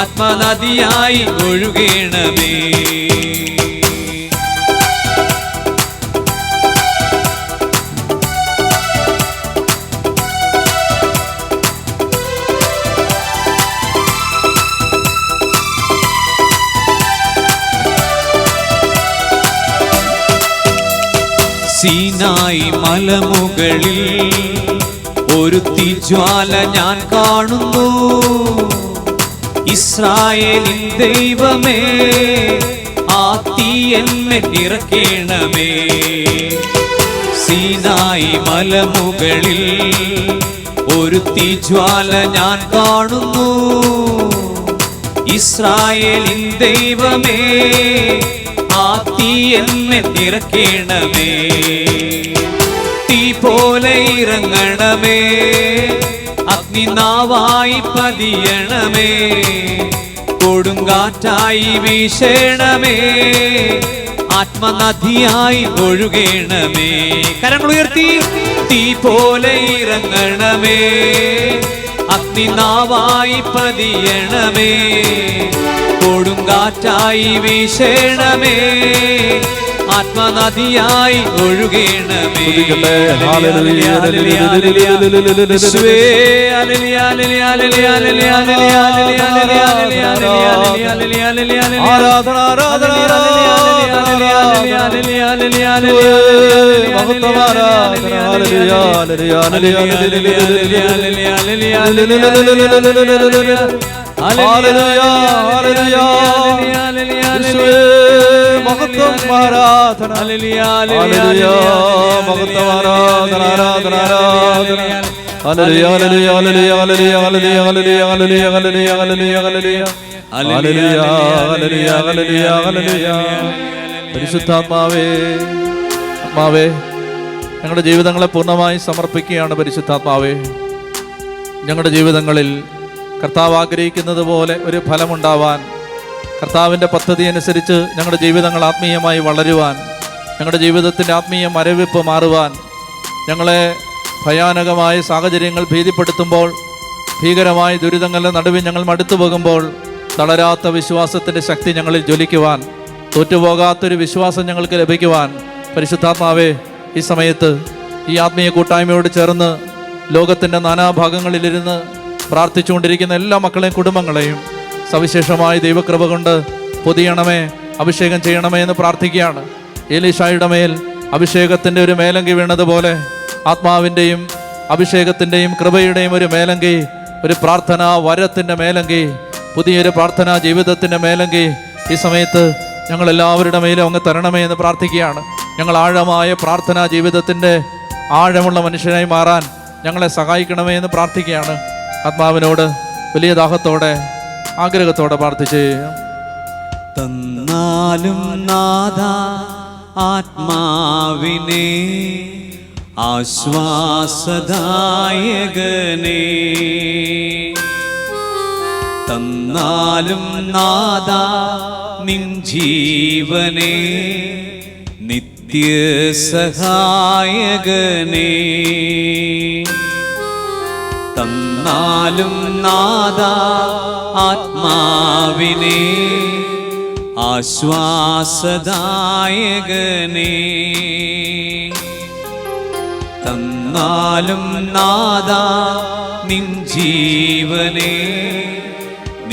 ആത്മനദിയായി ഒഴുകണമേ. സീനായി മലമുകളിൽ ഒരു തീജ്വാല ഞാൻ കാണുന്നു. ഇസ്രായേലിൻ ദൈവമേ, ആ തീ എന്നെ ഇറക്കണമേ. സീനായി മലമുകളിൽ ഒരു തീജ്വാല ഞാൻ കാണുന്നു. ഇസ്രായേലിൻ ദൈവമേ, ആ തീ എന്നെ ഇറക്കണമേ. തീ പോലെ ഇറങ്ങണമേ, അഗ്നിനാവായി പതിയണമേ. കൊടുങ്കാറ്റായി വീശണമേ, ആത്മനദിയായി ഒഴുകണമേ. കരങ്ങൾ ഉയർത്തി. തീ പോലെ ഇറങ്ങണമേ, അഗ്നിനാവായി പതിയണമേ. കൊടുങ്കാറ്റായി വീശണമേ, ആത്മനദിയായി ഒഴുകണമേ. പരിശുദ്ധാത്മാവേ, ആത്മാവേ, ഞങ്ങളുടെ ജീവിതങ്ങളെ പൂർണ്ണമായി സമർപ്പിക്കുകയാണ്. പരിശുദ്ധാത്മാവേ, ഞങ്ങളുടെ ജീവിതങ്ങളിൽ കർത്താവ് ആഗ്രഹിക്കുന്നത് പോലെ ഒരു ഫലമുണ്ടാവാൻ, കർത്താവിൻ്റെ പദ്ധതി അനുസരിച്ച് ഞങ്ങളുടെ ജീവിതങ്ങൾ ആത്മീയമായി വളരുവാൻ, ഞങ്ങളുടെ ജീവിതത്തിൻ്റെ ആത്മീയ മരവിപ്പ് മാറുവാൻ, ഞങ്ങളെ ഭയാനകമായ സാഹചര്യങ്ങൾ ഭീതിപ്പെടുത്തുമ്പോൾ, ഭീകരമായ ദുരിതങ്ങളുടെ നടുവിൽ ഞങ്ങൾ മടുത്തു പോകുമ്പോൾ തളരാത്ത വിശ്വാസത്തിൻ്റെ ശക്തി ഞങ്ങളിൽ ജ്വലിക്കുവാൻ, തോറ്റുപോകാത്തൊരു വിശ്വാസം ഞങ്ങൾക്ക് ലഭിക്കുവാൻ പരിശുദ്ധാത്മാവേ, ഈ സമയത്ത് ഈ ആത്മീയ കൂട്ടായ്മയോട് ചേർന്ന് ലോകത്തിൻ്റെ നാനാഭാഗങ്ങളിലിരുന്ന് പ്രാർത്ഥിച്ചുകൊണ്ടിരിക്കുന്ന എല്ലാ മക്കളെയും കുടുംബങ്ങളെയും സവിശേഷമായ ദൈവകൃപ കൊണ്ട് പൊതിയണമേ, അഭിഷേകം ചെയ്യണമേ എന്ന് പ്രാർത്ഥിക്കുകയാണ്. ഏലീശായുടെ മേൽ അഭിഷേകത്തിൻ്റെ ഒരു മേലങ്കി വീണതുപോലെ ആത്മാവിൻ്റെയും അഭിഷേകത്തിൻ്റെയും കൃപയുടെയും ഒരു മേലങ്കി, ഒരു പ്രാർത്ഥനാ വരത്തിൻ്റെ മേലങ്കി, പുതിയൊരു പ്രാർത്ഥനാ ജീവിതത്തിൻ്റെ മേലങ്കി ഈ സമയത്ത് ഞങ്ങളെല്ലാവരുടെ മേലും അങ്ങ് തരണമേ എന്ന് പ്രാർത്ഥിക്കുകയാണ്. ഞങ്ങൾ ആഴമായ പ്രാർത്ഥനാ ജീവിതത്തിൻ്റെ ആഴമുള്ള മനുഷ്യനായി മാറാൻ ഞങ്ങളെ സഹായിക്കണമേ എന്ന് പ്രാർത്ഥിക്കുകയാണ്. ആത്മാവിനോട് വലിയ ദാഹത്തോടെ ആഗ്രഹത്തോടെ പ്രാർത്ഥിച്ച്. തന്നാലും നാഥ ആത്മാവിനെ, ആശ്വാസദായകനെ. തന്നാലും നാഥ നിൻ ജീവനെ, നിത്യസഹായകനെ. തന്നാലും നാഥ ആത്മാവിനെ, ആശ്വാസദായകനെ. തന്നാലും നാഥ നിൻ ജീവനെ,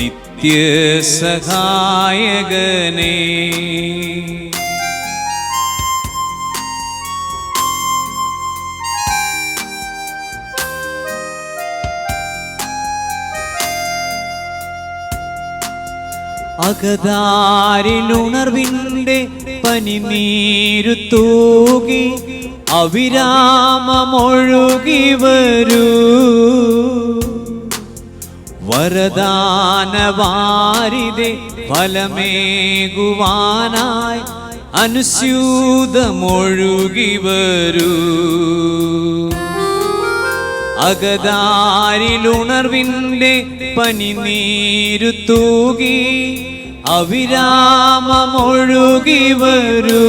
നിത്യസഹായകനെ. അകതാരിലുണർവിൻ്റെ പനിനീരു തൂകി അവിരാമമൊഴുകി വരൂ. വരദാനവാരിതെ ഫലമേകുവാനായി അനുസ്യൂതമൊഴുകി വരൂ. അകതാരിലുണർവിൻ്റെ പനിനീരു തൂകി അവിരാമമൊഴുകി വരൂ.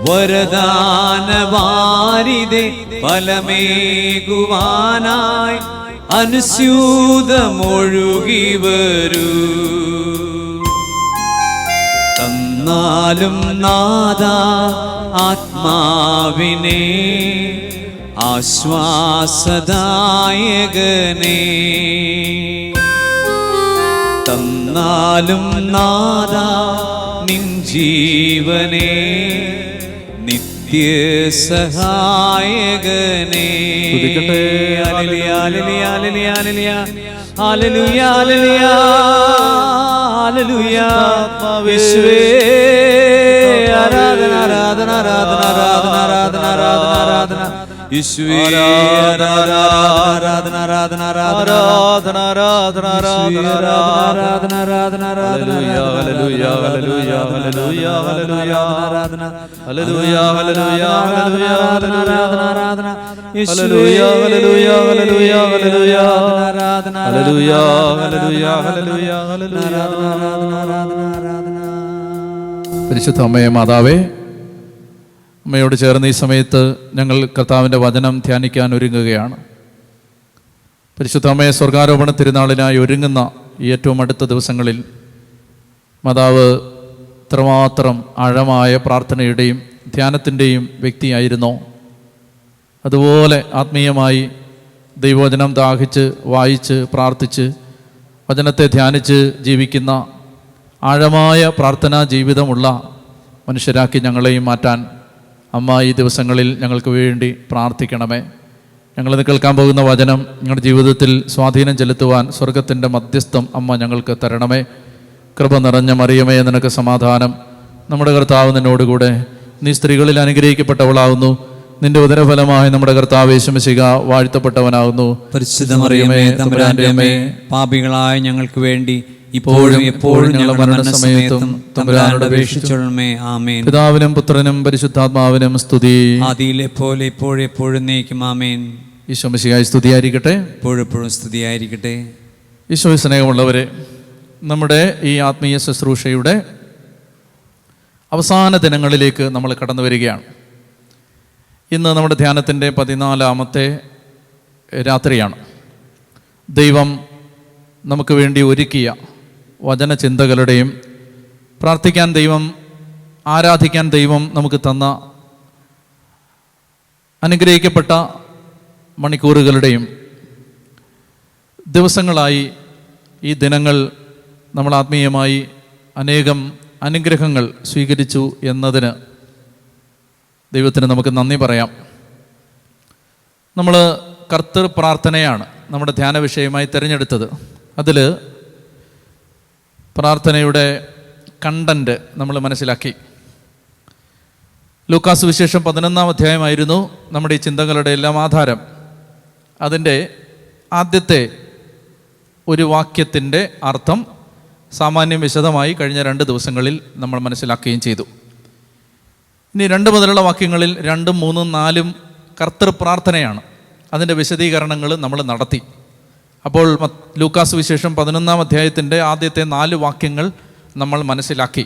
വരദാനവാരിതെ ഫലമേകുവാനായി അനുസ്യൂതമൊഴുകി വരൂ. തന്നാലും നാഥാ ആത്മാവിനെ ആശ്വാസദായകനേ. തന്നാലും നാഥാ നിൻ ജീവനെ നിത്യസഹായകനേ. ഹല്ലേലൂയ ഹല്ലേലൂയ ഹല്ലേലൂയ ഹല്ലേലൂയ ഹല്ലേലൂയ. യേശുവേ ആരാധന ആരാധന ആരാധന ആരാധന ആരാധന ആരാധന ആരാധന. യേശുവേ ആരാധന ആരാധന ആരാധന ആരാധന ആരാധന ആരാധന ആരാധന ആരാധന ആരാധന ആരാധന. ഹല്ലേലൂയ ഹല്ലേലൂയ ഹല്ലേലൂയ ഹല്ലേലൂയ ആരാധന ഹല്ലേലൂയ ഹല്ലേലൂയ ഹല്ലേലൂയ ആരാധന ആരാധന. യേശുവേ ഹല്ലേലൂയ ഹല്ലേലൂയ ഹല്ലേലൂയ ആരാധന ഹല്ലേലൂയ ഹല്ലേലൂയ ഹല്ലേലൂയ ഹല്ലേലൂയ ആരാധന ആരാധന ആരാധന ആരാധന. പരിശുദ്ധ അമ്മയെ മാതാവേ, അമ്മയോട് ചേർന്ന് ഈ സമയത്ത് ഞങ്ങൾ കർത്താവിൻ്റെ വചനം ധ്യാനിക്കാൻ ഒരുങ്ങുകയാണ്. പരിശുദ്ധ അമ്മയെ സ്വർഗാരോപണ തിരുനാളിനായി ഒരുങ്ങുന്ന ഈ ഏറ്റവും അടുത്ത ദിവസങ്ങളിൽ മാതാവ് ഇത്രമാത്രം ആഴമായ പ്രാർത്ഥനയുടെയും ധ്യാനത്തിൻ്റെയും വ്യക്തിയായിരുന്നോ, അതുപോലെ ആത്മീയമായി ദൈവവചനം ദാഹിച്ച് വായിച്ച് പ്രാർത്ഥിച്ച് വചനത്തെ ധ്യാനിച്ച് ജീവിക്കുന്ന ആഴമായ പ്രാർത്ഥനാ ജീവിതമുള്ള മനുഷ്യരാക്കി ഞങ്ങളെയും മാറ്റാൻ അമ്മ ഈ ദിവസങ്ങളിൽ ഞങ്ങൾക്ക് വേണ്ടി പ്രാർത്ഥിക്കണമേ. ഞങ്ങളിന്ന് കേൾക്കാൻ പോകുന്ന വചനം ഞങ്ങളുടെ ജീവിതത്തിൽ സ്വാധീനം ചെലുത്തുവാൻ സ്വർഗത്തിൻ്റെ മധ്യസ്ഥം അമ്മ ഞങ്ങൾക്ക് തരണമേ. കൃപ നിറഞ്ഞ മറിയമേ, നിനക്ക് സമാധാനം. നമ്മുടെ കർത്താവ് നിന്നോടുകൂടെ, നീ സ്ത്രീകളിൽ അനുഗ്രഹിക്കപ്പെട്ടവളാകുന്നു. നിന്റെ ഉദരഫലമായി നമ്മുടെ കർത്താവ് യേശു മിശിഹ വാഴ്ത്തപ്പെട്ടവനാകുന്നു. പരിശുദ്ധ മറിയമേ, തമ്പുരാന്റെ അമ്മേ, പാപികളായ ഞങ്ങൾക്ക് വേണ്ടി ഇപ്പോഴും എപ്പോഴും ഞങ്ങളുടെ മരണസമയത്തും തമ്പുരാനോട് അപേക്ഷിച്ചുകൊള്ളണമേ. ആമേൻ. പിതാവിനും പുത്രനും പരിശുദ്ധാത്മാവിനും സ്തുതി. ആദിയിലെ പോലെ ഇപ്പോഴും എപ്പോഴും എന്നേക്കും ആമേൻ. ഈശോ മിശിഹായി സ്തുതിയായിരിക്കട്ടെ. എപ്പോഴെപ്പോഴും സ്തുതിയായിരിക്കട്ടെ. ഈശോയെ സ്നേഹമുള്ളവരെ, നമ്മുടെ ഈ ആത്മീയ ശുശ്രൂഷയുടെ അവസാന ദിനങ്ങളിലേക്ക് നമ്മൾ കടന്നു വരികയാണ്. ഇന്ന് നമ്മുടെ ധ്യാനത്തിൻ്റെ 14ാമത്തെ രാത്രിയാണ്. ദൈവം നമുക്ക് വേണ്ടി ഒരുക്കിയ വചനചിന്തകളുടെയും പ്രാർത്ഥിക്കാൻ ദൈവം, ആരാധിക്കാൻ ദൈവം നമുക്ക് തന്ന അനുഗ്രഹിക്കപ്പെട്ട മണിക്കൂറുകളുടെയും ദിവസങ്ങളായി ഈ ദിനങ്ങൾ നമ്മൾ ആത്മീയമായി അനേകം അനുഗ്രഹങ്ങൾ സ്വീകരിച്ചു എന്നതിന് ദൈവത്തിന് നമുക്ക് നന്ദി പറയാം. നമ്മൾ കർത്തൃ പ്രാർത്ഥനയാണ് നമ്മുടെ ധ്യാന വിഷയമായി തിരഞ്ഞെടുത്തത്. അതിൽ പ്രാർത്ഥനയുടെ കണ്ടന്റ് നമ്മൾ മനസ്സിലാക്കി. ലൂക്കാസ് സുവിശേഷം 11-ാം അധ്യായമായിരുന്നു നമ്മുടെ ഈ ചിന്തകളുടെ എല്ലാം ആധാരം. അതിൻ്റെ ആദ്യത്തെ ഒരു വാക്യത്തിൻ്റെ അർത്ഥം സാമാന്യം വിശദമായി കഴിഞ്ഞ 2 ദിവസങ്ങളിൽ നമ്മൾ മനസ്സിലാക്കുകയും ചെയ്തു. ഇനി 2 മുതലുള്ള വാക്യങ്ങളിൽ 2, 3, 4 കർത്തൃ പ്രാർത്ഥനയാണ്. അതിൻ്റെ വിശദീകരണങ്ങൾ നമ്മൾ നടത്തി. അപ്പോൾ ലൂക്കാസ് സുവിശേഷം 11-ാം അധ്യായത്തിൻ്റെ ആദ്യത്തെ 4 വാക്യങ്ങൾ നമ്മൾ മനസ്സിലാക്കി.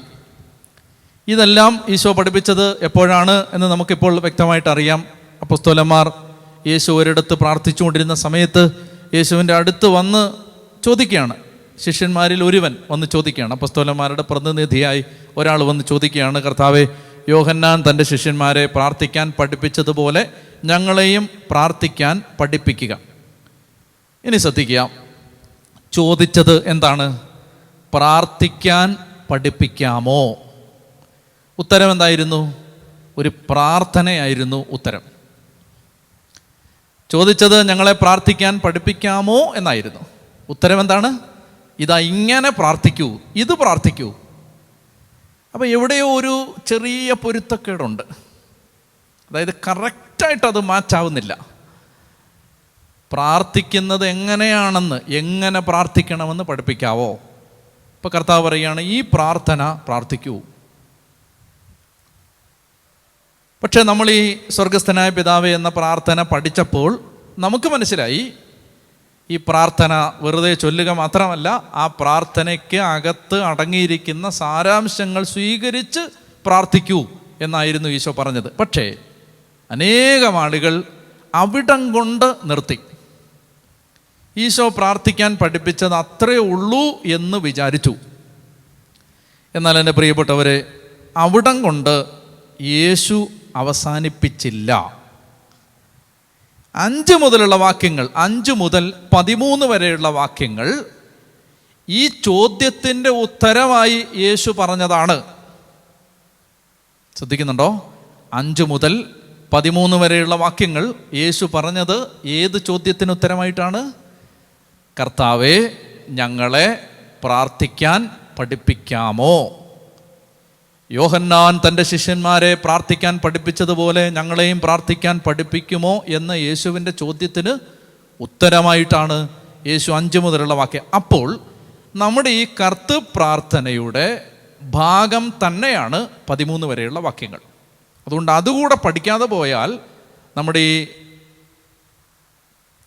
ഇതെല്ലാം ഈശോ പഠിപ്പിച്ചത് എപ്പോഴാണ് എന്ന് നമുക്കിപ്പോൾ വ്യക്തമായിട്ട് അറിയാം. അപ്പോസ്തലന്മാർ യേശു ഒരിടത്ത് പ്രാർത്ഥിച്ചുകൊണ്ടിരുന്ന സമയത്ത് യേശുവിൻ്റെ അടുത്ത് വന്ന് ചോദിക്കുകയാണ്. ശിഷ്യന്മാരിൽ ഒരുവൻ വന്ന് ചോദിക്കുകയാണ്, അപ്പോസ്തലന്മാരുടെ പ്രതിനിധിയായി ഒരാൾ വന്ന് ചോദിക്കുകയാണ്, കർത്താവേ, യോഹന്നാൻ തൻ്റെ ശിഷ്യന്മാരെ പ്രാർത്ഥിക്കാൻ പഠിപ്പിച്ചതുപോലെ ഞങ്ങളെയും പ്രാർത്ഥിക്കാൻ പഠിപ്പിക്കുക. ഇനി ശ്രദ്ധിക്കുക, ചോദിച്ചത് എന്താണ്? പ്രാർത്ഥിക്കാൻ പഠിപ്പിക്കാമോ? ഉത്തരം എന്തായിരുന്നു? ഒരു പ്രാർത്ഥനയായിരുന്നു ഉത്തരം. ചോദിച്ചത് ഞങ്ങളെ പ്രാർത്ഥിക്കാൻ പഠിപ്പിക്കാമോ എന്നായിരുന്നു. ഉത്തരം എന്താണ്? ഇതാ ഇങ്ങനെ പ്രാർത്ഥിക്കൂ, ഇത് പ്രാർത്ഥിക്കൂ. അപ്പോൾ എവിടെയോ ഒരു ചെറിയ പൊരുത്തക്കേടുണ്ട്. അതായത് കറക്റ്റായിട്ട് അത് മാച്ചാവുന്നില്ല. പ്രാർത്ഥിക്കുന്നത് എങ്ങനെയാണെന്ന്, എങ്ങനെ പ്രാർത്ഥിക്കണമെന്ന് പഠിപ്പിക്കാവോ? ഇപ്പോൾ കർത്താവ് പറയുകയാണ്, ഈ പ്രാർത്ഥന പ്രാർത്ഥിക്കൂ. പക്ഷേ നമ്മൾ ഈ സ്വർഗസ്ഥനായ പിതാവേ എന്ന പ്രാർത്ഥന പഠിച്ചപ്പോൾ നമുക്ക് മനസ്സിലായി, ഈ പ്രാർത്ഥന വെറുതെ ചൊല്ലുക മാത്രമല്ല, ആ പ്രാർത്ഥനയ്ക്ക് അകത്ത് അടങ്ങിയിരിക്കുന്ന സാരാംശങ്ങൾ സ്വീകരിച്ച് പ്രാർത്ഥിക്കൂ എന്നായിരുന്നു ഈശോ പറഞ്ഞത്. പക്ഷേ അനേകം ആളുകൾ അവിടം കൊണ്ട് നിർത്തി. ഈശോ പ്രാർത്ഥിക്കാൻ പഠിപ്പിച്ചത് അത്രയേ ഉള്ളൂ എന്ന് വിചാരിച്ചു. എന്നാൽ എൻ്റെ പ്രിയപ്പെട്ടവരെ, അവിടം കൊണ്ട് യേശു അവസാനിപ്പിച്ചില്ല. 5 മുതലുള്ള വാക്യങ്ങൾ, 5 മുതൽ 13 വരെയുള്ള വാക്യങ്ങൾ ഈ ചോദ്യത്തിൻ്റെ ഉത്തരമായി യേശു പറഞ്ഞതാണ്. ശ്രദ്ധിക്കുന്നുണ്ടോ? 5 മുതൽ 13 വരെയുള്ള വാക്യങ്ങൾ യേശു പറഞ്ഞത് ഏത് ചോദ്യത്തിന് ഉത്തരമായിട്ടാണ്? കർത്താവേ, ഞങ്ങളെ പ്രാർത്ഥിക്കാൻ പഠിപ്പിക്കാമോ? യോഹന്നാൻ തൻ്റെ ശിഷ്യന്മാരെ പ്രാർത്ഥിക്കാൻ പഠിപ്പിച്ചതുപോലെ ഞങ്ങളെയും പ്രാർത്ഥിക്കാൻ പഠിപ്പിക്കുമോ എന്ന യേശുവിൻ്റെ ചോദ്യത്തിന് ഉത്തരമായിട്ടാണ് യേശു 5 മുതലുള്ള വാക്യം. അപ്പോൾ നമ്മുടെ ഈ കർത്തൃപ്രാർത്ഥനയുടെ ഭാഗം തന്നെയാണ് 13 വരെയുള്ള വാക്യങ്ങൾ. അതുകൊണ്ട് അതുകൂടെ പഠിക്കാതെ പോയാൽ നമ്മുടെ ഈ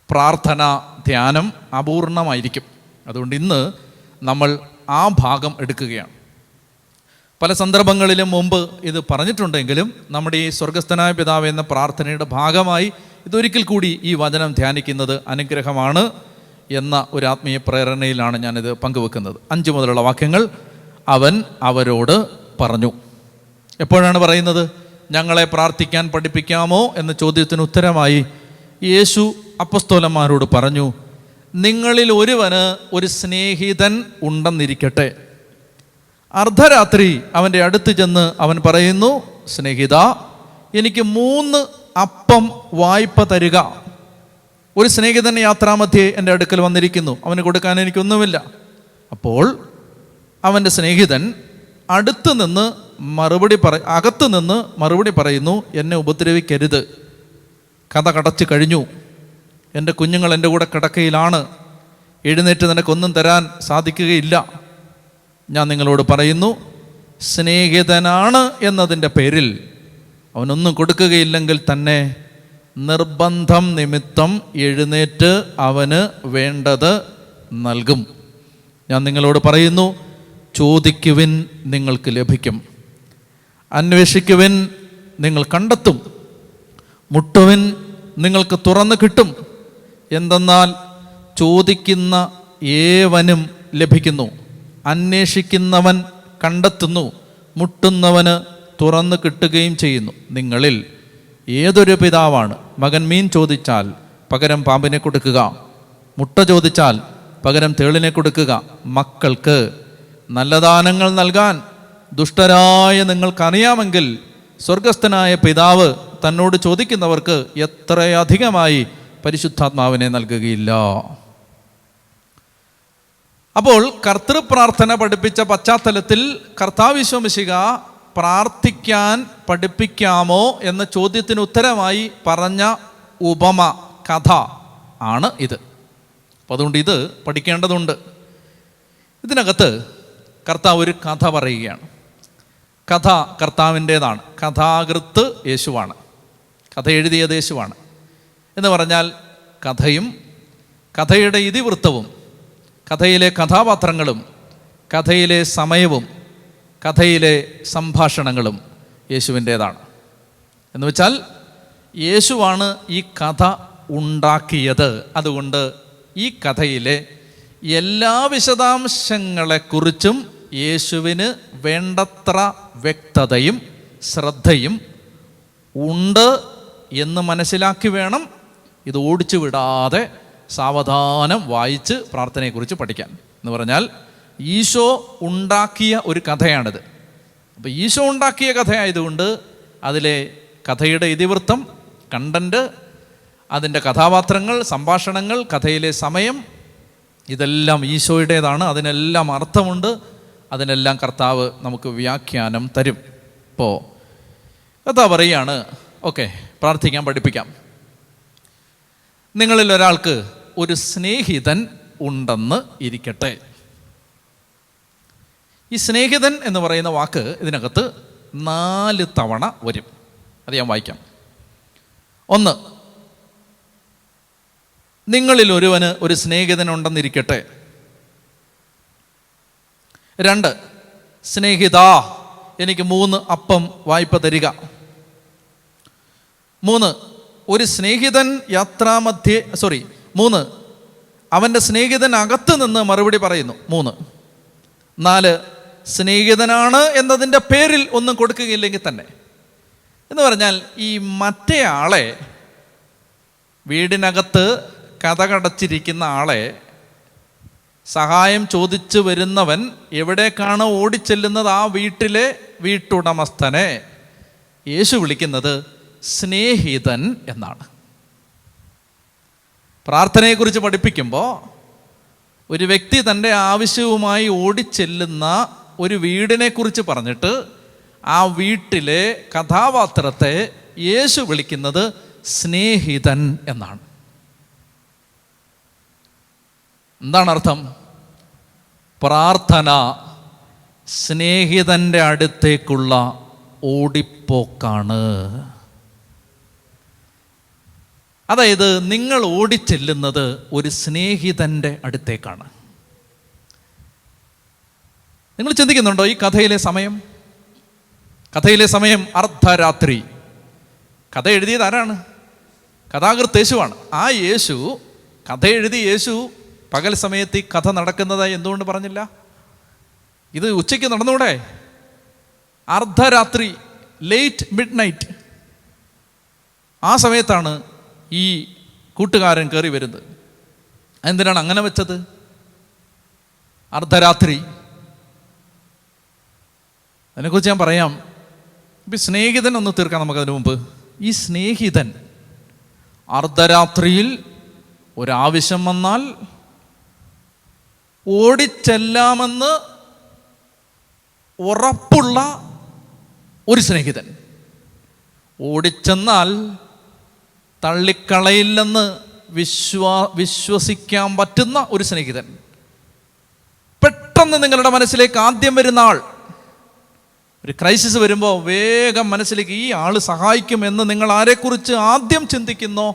പ്രാർത്ഥന ധ്യാനം അപൂർണമായിരിക്കും. അതുകൊണ്ട് ഇന്ന് നമ്മൾ ആ ഭാഗം എടുക്കുകയാണ്. പല സന്ദർഭങ്ങളിലും മുമ്പ് ഇത് പറഞ്ഞിട്ടുണ്ടെങ്കിലും നമ്മുടെ ഈ സ്വർഗസ്ഥനായ പിതാവ് എന്ന പ്രാർത്ഥനയുടെ ഭാഗമായി ഇതൊരിക്കൽ കൂടി ഈ വചനം ധ്യാനിക്കുന്നത് അനുഗ്രഹമാണ് എന്ന ഒരു ആത്മീയ പ്രേരണയിലാണ് ഞാനിത് പങ്കുവെക്കുന്നത്. 5 മുതലുള്ള വാക്യങ്ങൾ അവൻ അവരോട് പറഞ്ഞു. എപ്പോഴാണ് പറയുന്നത്? ഞങ്ങളെ പ്രാർത്ഥിക്കാൻ പഠിപ്പിക്കാമോ എന്ന ചോദ്യത്തിന് ഉത്തരമായി യേശു അപ്പസ്തോലന്മാരോട് പറഞ്ഞു, നിങ്ങളിൽ ഒരുവന് ഒരു സ്നേഹിതൻ ഉണ്ടെന്നിരിക്കട്ടെ. അർദ്ധരാത്രി അവൻ്റെ അടുത്ത് ചെന്ന് അവൻ പറയുന്നു, സ്നേഹിത, എനിക്ക് 3 അപ്പം വായ്പ തരിക. ഒരു സ്നേഹിതൻ യാത്രാമധ്യേ എൻ്റെ അടുക്കൽ വന്നിരിക്കുന്നു, അവന് കൊടുക്കാൻ എനിക്കൊന്നുമില്ല. അപ്പോൾ അവൻ്റെ സ്നേഹിതൻ അകത്ത് നിന്ന് മറുപടി പറയുന്നു, എന്നെ ഉപദ്രവിക്കരുത്, കഥ കടച്ചു കഴിഞ്ഞു, എൻ്റെ കുഞ്ഞുങ്ങൾ എൻ്റെ കൂടെ കിടക്കയിലാണ്, എഴുന്നേറ്റ് നിനക്കൊന്നും തരാൻ സാധിക്കുകയില്ല. ഞാൻ നിങ്ങളോട് പറയുന്നു, സ്നേഹിതനാണ് എന്നതിൻ്റെ പേരിൽ അവനൊന്നും കൊടുക്കുകയില്ലെങ്കിൽ തന്നെ നിർബന്ധം നിമിത്തം എഴുന്നേറ്റ് അവന് വേണ്ടത് നൽകും. ഞാൻ നിങ്ങളോട് പറയുന്നു, ചോദിക്കുവിൻ, നിങ്ങൾക്ക് ലഭിക്കും, അന്വേഷിക്കുവിൻ, നിങ്ങൾ കണ്ടെത്തും, മുട്ടുവിൻ, നിങ്ങൾക്ക് തുറന്നു കിട്ടും. എന്തെന്നാൽ ചോദിക്കുന്ന ഏവനും ലഭിക്കുന്നു, അന്വേഷിക്കുന്നവൻ കണ്ടെത്തുന്നു, മുട്ടുന്നവന് തുറന്നു കിട്ടുകയും ചെയ്യുന്നു. നിങ്ങളിൽ ഏതൊരു പിതാവാണ് മകൻ മീൻ ചോദിച്ചാൽ പകരം പാമ്പിനെ കൊടുക്കുക, മുട്ട ചോദിച്ചാൽ പകരം തേളിനെ കൊടുക്കുക? മക്കൾക്ക് നല്ല ദാനങ്ങൾ നൽകാൻ ദുഷ്ടരായ നിങ്ങൾക്കറിയാമെങ്കിൽ സ്വർഗസ്ഥനായ പിതാവ് തന്നോട് ചോദിക്കുന്നവർക്ക് എത്രയധികമായി പരിശുദ്ധാത്മാവിനെ നൽകുകയില്ല. അപ്പോൾ കർത്തൃപ്രാർത്ഥന പഠിപ്പിച്ച പശ്ചാത്തലത്തിൽ കർത്താവ് ഈശോ മിശിഹ പ്രാർത്ഥിക്കാൻ പഠിപ്പിക്കാമോ എന്ന ചോദ്യത്തിന് ഉത്തരമായി പറഞ്ഞ ഉപമ കഥ ആണ് ഇത്. അപ്പോൾ അതുകൊണ്ട് ഇത് പഠിക്കേണ്ടതുണ്ട്. ഇതിനകത്ത് കർത്താവ് ഒരു കഥ പറയുകയാണ്. കഥ കർത്താവിൻ്റേതാണ്. കഥാകൃത്ത് യേശുവാണ്, കഥ എഴുതിയത് യേശുവാണ്. എന്ന് പറഞ്ഞാൽ കഥയും കഥയുടെ ഇതിവൃത്തവും കഥയിലെ കഥാപാത്രങ്ങളും കഥയിലെ സമയവും കഥയിലെ സംഭാഷണങ്ങളും യേശുവിൻ്റേതാണ്. എന്ന് വെച്ചാൽ യേശുവാണ് ഈ കഥ ഉണ്ടാക്കിയത്. അതുകൊണ്ട് ഈ കഥയിലെ എല്ലാ വിശദാംശങ്ങളെക്കുറിച്ചും യേശുവിന് വേണ്ടത്ര വ്യക്തതയും ശ്രദ്ധയും ഉണ്ട് എന്ന് മനസ്സിലാക്കി വേണം ഇത് ഓടിച്ചു വിടാതെ സാവധാനം വായിച്ച് പ്രാർത്ഥനയെക്കുറിച്ച് പഠിക്കാൻ. എന്ന് പറഞ്ഞാൽ ഈശോ ഉണ്ടാക്കിയ ഒരു കഥയാണിത്. അപ്പോൾ ഈശോ ഉണ്ടാക്കിയ കഥയായതുകൊണ്ട് അതിലെ കഥയുടെ ഇതിവൃത്തം, കണ്ടന്റ്, അതിൻ്റെ കഥാപാത്രങ്ങൾ, സംഭാഷണങ്ങൾ, കഥയിലെ സമയം, ഇതെല്ലാം ഈശോയുടേതാണ്. അതിനെല്ലാം അർത്ഥമുണ്ട്. അതിനെല്ലാം കർത്താവ് നമുക്ക് വ്യാഖ്യാനം തരും. ഇപ്പോൾ കർത്താവ് പറയുകയാണ്, ഓക്കെ, പ്രാർത്ഥിക്കാൻ പഠിപ്പിക്കാം. നിങ്ങളിൽ ഒരാൾക്ക് ഒരു സ്നേഹിതൻ ഉണ്ടെന്ന് ഇരിക്കട്ടെ. ഈ സ്നേഹിതൻ എന്ന് പറയുന്ന വാക്ക് ഇതിനകത്ത് 4 തവണ വരും. അത് ഞാൻ വായിക്കാം. 1, നിങ്ങളിൽ ഒരുവന് ഒരു സ്നേഹിതൻ ഉണ്ടെന്നിരിക്കട്ടെ. 2, സ്നേഹിതാ, എനിക്ക് 3 അപ്പം വായ്പ തരിക. 3, ഒരു സ്നേഹിതൻ 3, അവൻ്റെ സ്നേഹിതൻ അകത്ത് നിന്ന് മറുപടി പറയുന്നു. 3. 4. സ്നേഹിതനാണ് എന്നതിൻ്റെ പേരിൽ ഒന്നും കൊടുക്കുകയില്ലെങ്കിൽ തന്നെ. എന്ന് പറഞ്ഞാൽ ഈ മറ്റേ ആളെ, വീടിനകത്ത് കതകടച്ചിരിക്കുന്ന ആളെ സഹായം ചോദിച്ചു വരുന്നവൻ എവിടേക്കാണ് ഓടിച്ചെല്ലുന്നത്? ആ വീട്ടിലെ വീട്ടുടമസ്ഥനെ യേശു വിളിക്കുന്നത് സ്നേഹിതൻ എന്നാണ്. പ്രാർത്ഥനയെക്കുറിച്ച് പഠിപ്പിക്കുമ്പോൾ ഒരു വ്യക്തി തൻ്റെ ആവശ്യവുമായി ഓടിച്ചെല്ലുന്ന ഒരു വീടിനെക്കുറിച്ച് പറഞ്ഞിട്ട് ആ വീട്ടിലെ കഥാപാത്രത്തെ യേശു വിളിക്കുന്നത് സ്നേഹിതൻ എന്നാണ്. എന്താണ് അർത്ഥം? പ്രാർത്ഥന സ്നേഹിതൻ്റെ അടുത്തേക്കുള്ള ഓടിപ്പോക്കാണ്. അതായത് നിങ്ങൾ ഓടിച്ചെല്ലുന്നത് ഒരു സ്നേഹിതൻ്റെ അടുത്തേക്കാണ്. നിങ്ങൾ ചിന്തിക്കുന്നുണ്ടോ ഈ കഥയിലെ സമയം? കഥയിലെ സമയം അർദ്ധരാത്രി. കഥ എഴുതിയത് ആരാണ്? കഥാകൃത്ത് യേശുവാണ്. ആ യേശു, കഥ എഴുതി യേശു പകൽ സമയത്ത് ഈ കഥ നടക്കുന്നതായി എന്തുകൊണ്ട് പറഞ്ഞില്ല? ഇത് ഉച്ചയ്ക്ക് നടന്നുകൂടെ? അർദ്ധരാത്രി, ലേറ്റ് മിഡ് നൈറ്റ്, ആ സമയത്താണ് ഈ കൂട്ടുകാരൻ കയറി വരുന്നത്. എന്തിനാണ് അങ്ങനെ വെച്ചത്? അർദ്ധരാത്രി. അതിനെക്കുറിച്ച് ഞാൻ പറയാം. ഇപ്പം സ്നേഹിതൻ ഒന്ന് തീർക്കാം നമുക്കതിന് മുമ്പ്. ഈ സ്നേഹിതൻ അർദ്ധരാത്രിയിൽ ഒരാവശ്യം വന്നാൽ ഓടിച്ചെല്ലാമെന്ന് ഉറപ്പുള്ള ഒരു സ്നേഹിതൻ, ഓടിച്ചെന്നാൽ തള്ളിക്കളയില്ലെന്ന് വിശ്വസിക്കാൻ പറ്റുന്ന ഒരു സ്നേഹിതൻ. പെട്ടെന്ന് നിങ്ങളുടെ മനസ്സിലേക്ക് ആദ്യം വരുന്ന ആൾ, ഒരു ക്രൈസിസ് വരുമ്പോൾ വേഗം മനസ്സിലേക്ക് ഈ ആൾ സഹായിക്കുമെന്ന് നിങ്ങൾ ആരെക്കുറിച്ച് ആദ്യം ചിന്തിക്കുന്നോ,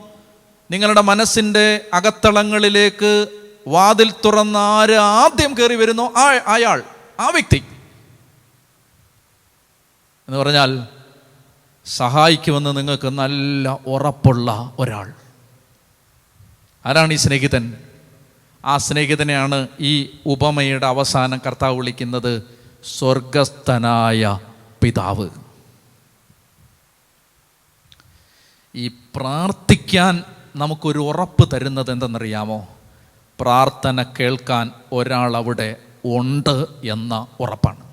നിങ്ങളുടെ മനസ്സിൻ്റെ അകത്തളങ്ങളിലേക്ക് വാതിൽ തുറന്ന ആര് ആദ്യം കയറി വരുന്നോ അയാൾ, ആ വ്യക്തി എന്ന് പറഞ്ഞാൽ സഹായിക്കുമെന്ന് നിങ്ങൾക്ക് നല്ല ഉറപ്പുള്ള ഒരാൾ. ആരാണ് ഈ സ്നേഹിതൻ? ആ സ്നേഹിതനെയാണ് ഈ ഉപമയുടെ അവസാനം കർത്താവ് വിളിക്കുന്നത് സ്വർഗസ്ഥനായ പിതാവ്. ഈ പ്രാർത്ഥിക്കാൻ നമുക്കൊരു ഉറപ്പ് തരുന്നത് എന്തെന്നറിയാമോ? പ്രാർത്ഥന കേൾക്കാൻ ഒരാൾ അവിടെ ഉണ്ട് എന്ന ഉറപ്പാണ്.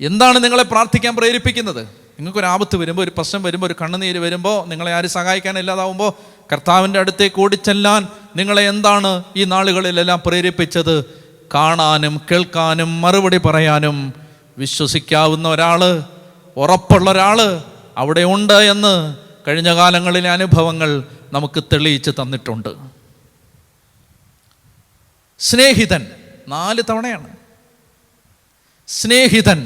എന്താണ് നിങ്ങളെ പ്രാർത്ഥിക്കാൻ പ്രേരിപ്പിക്കുന്നത്? നിങ്ങൾക്കൊരാപത്ത് വരുമ്പോൾ, ഒരു പ്രശ്നം വരുമ്പോൾ, ഒരു കണ്ണുനീര് വരുമ്പോൾ, നിങ്ങളെ ആരും സഹായിക്കാനില്ലാതാവുമ്പോൾ കർത്താവിൻ്റെ അടുത്തേക്ക് ഓടിച്ചെല്ലാൻ നിങ്ങളെ എന്താണ് ഈ നാളുകളിലെല്ലാം പ്രേരിപ്പിച്ചത്? കാണാനും കേൾക്കാനും മറുപടി പറയാനും വിശ്വസിക്കാവുന്ന ഒരാൾ, ഉറപ്പുള്ള ഒരാൾ അവിടെ ഉണ്ട് എന്ന് കഴിഞ്ഞ കാലങ്ങളിലെ അനുഭവങ്ങൾ നമുക്ക് തെളിയിച്ച് തന്നിട്ടുണ്ട്. സ്നേഹിതൻ 4 തവണയാണ് സ്നേഹിതൻ.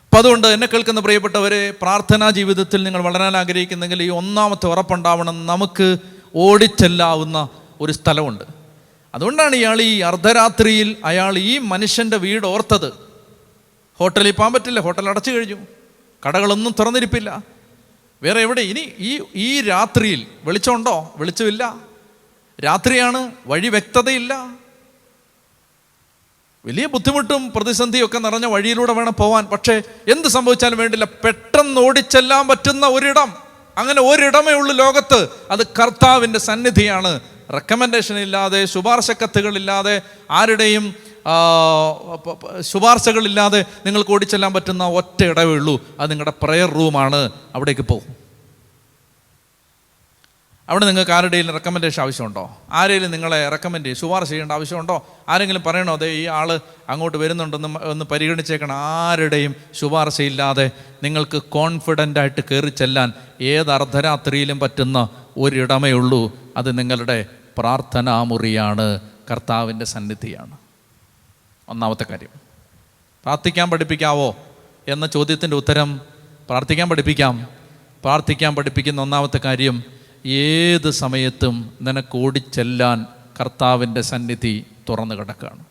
അപ്പം അതുകൊണ്ട് എന്നെ കേൾക്കുന്ന പ്രിയപ്പെട്ടവരെ, പ്രാർത്ഥനാ ജീവിതത്തിൽ നിങ്ങൾ വളരാൻ ആഗ്രഹിക്കുന്നെങ്കിൽ ഈ 1ാമത്തെ ഉറപ്പുണ്ടാവണം. നമുക്ക് ഓടിച്ചെല്ലാവുന്ന ഒരു സ്ഥലമുണ്ട്. അതുകൊണ്ടാണ് ഇയാൾ ഈ അർദ്ധരാത്രിയിൽ അയാൾ ഈ മനുഷ്യൻ്റെ വീട് ഓർത്തത്. ഹോട്ടലിൽ പോകാൻ പറ്റില്ല, ഹോട്ടൽ അടച്ചു കഴിഞ്ഞു, കടകളൊന്നും തുറന്നിരിപ്പില്ല. വേറെ എവിടെ ഇനി ഈ രാത്രിയിൽ വെളിച്ചമുണ്ടോ? വെളിച്ചമില്ല, രാത്രിയാണ്, വഴി വ്യക്തതയില്ല, വലിയ ബുദ്ധിമുട്ടും പ്രതിസന്ധിയൊക്കെ നിറഞ്ഞ വഴിയിലൂടെ വേണം പോവാൻ. പക്ഷേ എന്ത് സംഭവിച്ചാലും വേണ്ടില്ല, പെട്ടെന്ന് ഓടിച്ചെല്ലാൻ പറ്റുന്ന ഒരിടം, അങ്ങനെ ഒരിടമേ ഉള്ളൂ ലോകത്ത്. അത് കർത്താവിൻ്റെ സന്നിധിയാണ്. റെക്കമെൻഡേഷൻ ഇല്ലാതെ, ശുപാർശ കത്തുകളില്ലാതെ, ആരുടെയും ശുപാർശകളില്ലാതെ നിങ്ങൾക്ക് ഓടിച്ചെല്ലാൻ പറ്റുന്ന ഒറ്റ ഇടമേ ഉള്ളൂ. അത് നിങ്ങളുടെ പ്രെയർ റൂമാണ്. അവിടേക്ക് പോകും. അവിടെ നിങ്ങൾക്ക് ആരുടെയും റെക്കമെൻഡേഷൻ ആവശ്യമുണ്ടോ? ആരെങ്കിലും നിങ്ങളെ റെക്കമെൻഡ് ചെയ്യും, ശുപാർശ ചെയ്യേണ്ട ആവശ്യമുണ്ടോ? ആരെങ്കിലും പറയണോ അതെ ഈ ആൾ അങ്ങോട്ട് വരുന്നുണ്ടെന്ന് ഒന്ന് പരിഗണിച്ചേക്കണം? ആരുടെയും ശുപാർശയില്ലാതെ നിങ്ങൾക്ക് കോൺഫിഡൻ്റായിട്ട് കയറി ചെല്ലാൻ ഏത് അർദ്ധരാത്രിയിലും പറ്റുന്ന ഒരിടമേ ഉള്ളൂ. അത് നിങ്ങളുടെ പ്രാർത്ഥനാമുറിയാണ്, കർത്താവിൻ്റെ സന്നിധിയാണ്. 1ാമത്തെ കാര്യം. പ്രാർത്ഥിക്കാൻ പഠിപ്പിക്കാവോ എന്ന ചോദ്യത്തിൻ്റെ ഉത്തരം പ്രാർത്ഥിക്കാൻ പഠിപ്പിക്കാം. പ്രാർത്ഥിക്കാൻ പഠിപ്പിക്കുന്ന 1ാമത്തെ കാര്യം, ഏത് സമയത്തും നിനക്ക് ഓടിച്ചെല്ലാൻ കർത്താവിൻ്റെ സന്നിധി തുറന്നു കിടക്കുകയാണ്.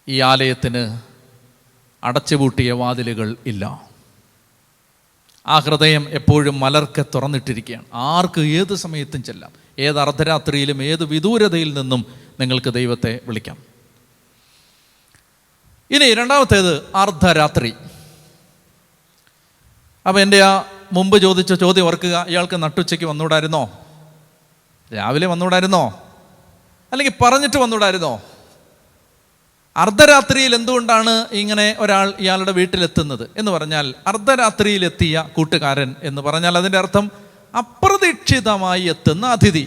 ഈ ആലയത്തിന് അടച്ചുപൂട്ടിയ വാതിലുകൾ ഇല്ല. ആ ഹൃദയം എപ്പോഴും മലർക്കെ തുറന്നിട്ടിരിക്കുകയാണ്. ആർക്ക് ഏത് സമയത്തും ചെല്ലാം, ഏത് അർദ്ധരാത്രിയിലും ഏത് വിദൂരതയിൽ നിന്നും നിങ്ങൾക്ക് ദൈവത്തെ വിളിക്കാം. ഇനി രണ്ടാമത്തേത് അർദ്ധരാത്രി. അപ്പം എൻ്റെ ആ മുമ്പ് ചോദിച്ച ചോദ്യം ഓർക്കുക. ഇയാൾക്ക് നട്ടുച്ചയ്ക്ക് വന്നുകൂടായിരുന്നോ? രാവിലെ വന്നുകൂടായിരുന്നോ? അല്ലെങ്കിൽ പറഞ്ഞിട്ട് വന്നുകൂടായിരുന്നോ? അർദ്ധരാത്രിയിൽ എന്തുകൊണ്ടാണ് ഇങ്ങനെ ഒരാൾ ഇയാളുടെ വീട്ടിലെത്തുന്നത് എന്ന് പറഞ്ഞാൽ, അർദ്ധരാത്രിയിലെത്തിയ കൂട്ടുകാരൻ എന്ന് പറഞ്ഞാൽ അതിൻ്റെ അർത്ഥം അപ്രതീക്ഷിതമായി എത്തുന്ന അതിഥി,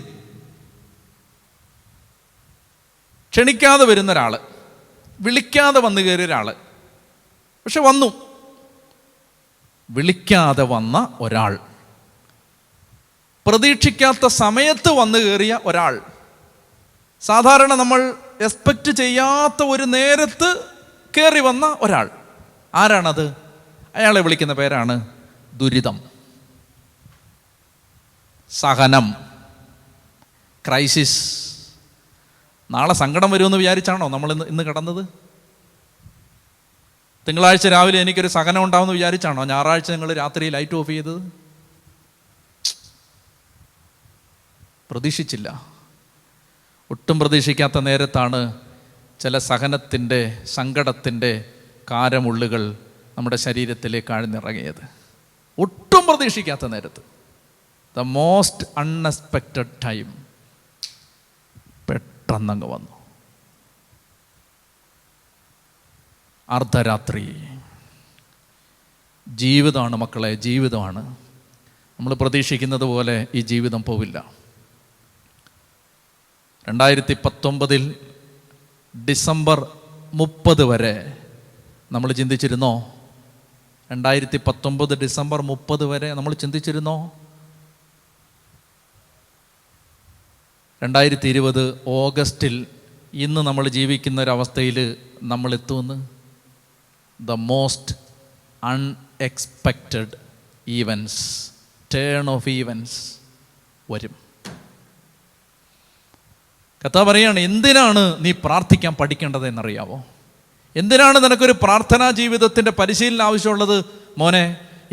ക്ഷണിക്കാതെ വരുന്ന ഒരാൾ, വിളിക്കാതെ വന്നു കയറിയ ഒരാൾ. പക്ഷെ വന്നു, വിളിക്കാതെ വന്ന ഒരാൾ, പ്രതീക്ഷിക്കാത്ത സമയത്ത് വന്നു കയറിയ ഒരാൾ, സാധാരണ നമ്മൾ എക്സ്പെക്റ്റ് ചെയ്യാത്ത ഒരു നേരത്ത് കയറി വന്ന ഒരാൾ. ആരാണത്? അയാളെ വിളിക്കുന്ന പേരാണ് ദുരിതം, സഹനം, ക്രൈസിസ്. നാളെ സങ്കടം വരുമെന്ന് വിചാരിച്ചാണോ നമ്മൾ ഇന്ന് കിടന്നത്? തിങ്കളാഴ്ച രാവിലെ എനിക്കൊരു സഹനം ഉണ്ടാവുമെന്ന് വിചാരിച്ചാണോ ഞായറാഴ്ച നിങ്ങൾ രാത്രി ലൈറ്റ് ഓഫ് ചെയ്തത്? പ്രതീക്ഷിച്ചില്ല. ഒട്ടും പ്രതീക്ഷിക്കാത്ത നേരത്താണ് ചില സഹനത്തിൻ്റെ, സങ്കടത്തിൻ്റെ കാരമുള്ളുകൾ നമ്മുടെ ശരീരത്തിലേക്ക് ആഴ്ന്നിറങ്ങിയത്. ഒട്ടും പ്രതീക്ഷിക്കാത്ത നേരത്ത്, ദ മോസ്റ്റ് അൺഎക്സ്പെക്റ്റഡ് ടൈം, പെട്ടെന്നങ്ങ് വന്നു. അർദ്ധരാത്രി. ജീവിതമാണ് മക്കളെ, ജീവിതമാണ്. നമ്മൾ പ്രതീക്ഷിക്കുന്നത് പോലെ ഈ ജീവിതം പോവില്ല. 2019 ഡിസംബർ 30 വരെ നമ്മൾ ചിന്തിച്ചിരുന്നോ? 2019 ഡിസംബർ 30 വരെ നമ്മൾ ചിന്തിച്ചിരുന്നോ? 2020 ഓഗസ്റ്റിൽ ഇന്ന് നമ്മൾ ജീവിക്കുന്ന ഒരവസ്ഥയിൽ നമ്മൾ എത്തുമെന്ന്? The most unexpected events, turn of events വരും. കർത്താവ് പറയാണ്, എന്തിനാണ് നീ പ്രാർത്ഥിക്കാൻ പഠിക്കേണ്ടത് എന്നറിയാവോ? എന്തിനാണ് നിനക്കൊരു പ്രാർത്ഥനാ ജീവിതത്തിൻ്റെ പരിശീലനം ആവശ്യമുള്ളത്? മോനെ,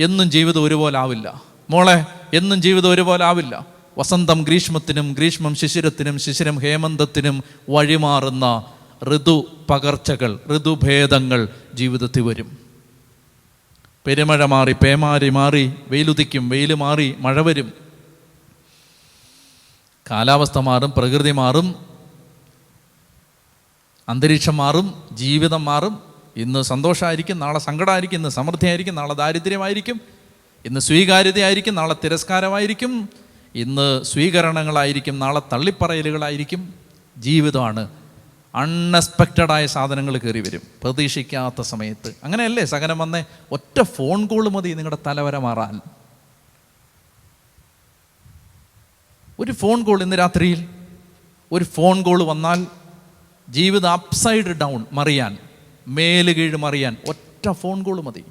എന്നും ജീവിതം ഒരുപോലെ ആവില്ല. മോളെ, എന്നും ജീവിതം ഒരുപോലെ ആവില്ല. വസന്തം ഗ്രീഷ്മത്തിനും, ഗ്രീഷ്മം ശിശിരത്തിനും, ശിശിരം ഹേമന്തത്തിനും വഴിമാറുന്ന ഋതു പകർച്ചകൾ, ഋതുഭേദങ്ങൾ ജീവിതത്തിൽ വരും. പെരുമഴ മാറി പേമാരി മാറി, വെയിലുദിക്കും, വെയിൽ മാറി മഴ വരും. കാലാവസ്ഥ മാറും, പ്രകൃതി മാറും, അന്തരീക്ഷം മാറും, ജീവിതം മാറും. ഇന്ന് സന്തോഷമായിരിക്കും, നാളെ സങ്കടമായിരിക്കും. ഇന്ന് സമൃദ്ധിയായിരിക്കും, നാളെ ദാരിദ്ര്യമായിരിക്കും. ഇന്ന് സ്വീകാര്യതയായിരിക്കും, നാളെ തിരസ്കാരമായിരിക്കും. ഇന്ന് സ്വീകരണങ്ങളായിരിക്കും, നാളെ തള്ളിപ്പറയലുകളായിരിക്കും. ജീവിതമാണ്. അൺഎക്സ്പെക്റ്റഡായ സാധനങ്ങൾ കയറി വരും പ്രതീക്ഷിക്കാത്ത സമയത്ത്. അങ്ങനെയല്ലേ സഹനം വന്നേ? ഒറ്റ ഫോൺ കോൾ മതി നിങ്ങളുടെ തലവര മാറാൻ. ഒരു ഫോൺ കോൾ, ഇന്ന് രാത്രിയിൽ ഒരു ഫോൺ കോൾ വന്നാൽ ജീവിതം അപ്സൈഡ് ഡൗൺ മറിയാൻ, മേല് കീഴ് മറിയാൻ ഒറ്റ ഫോൺ കോൾ മതി.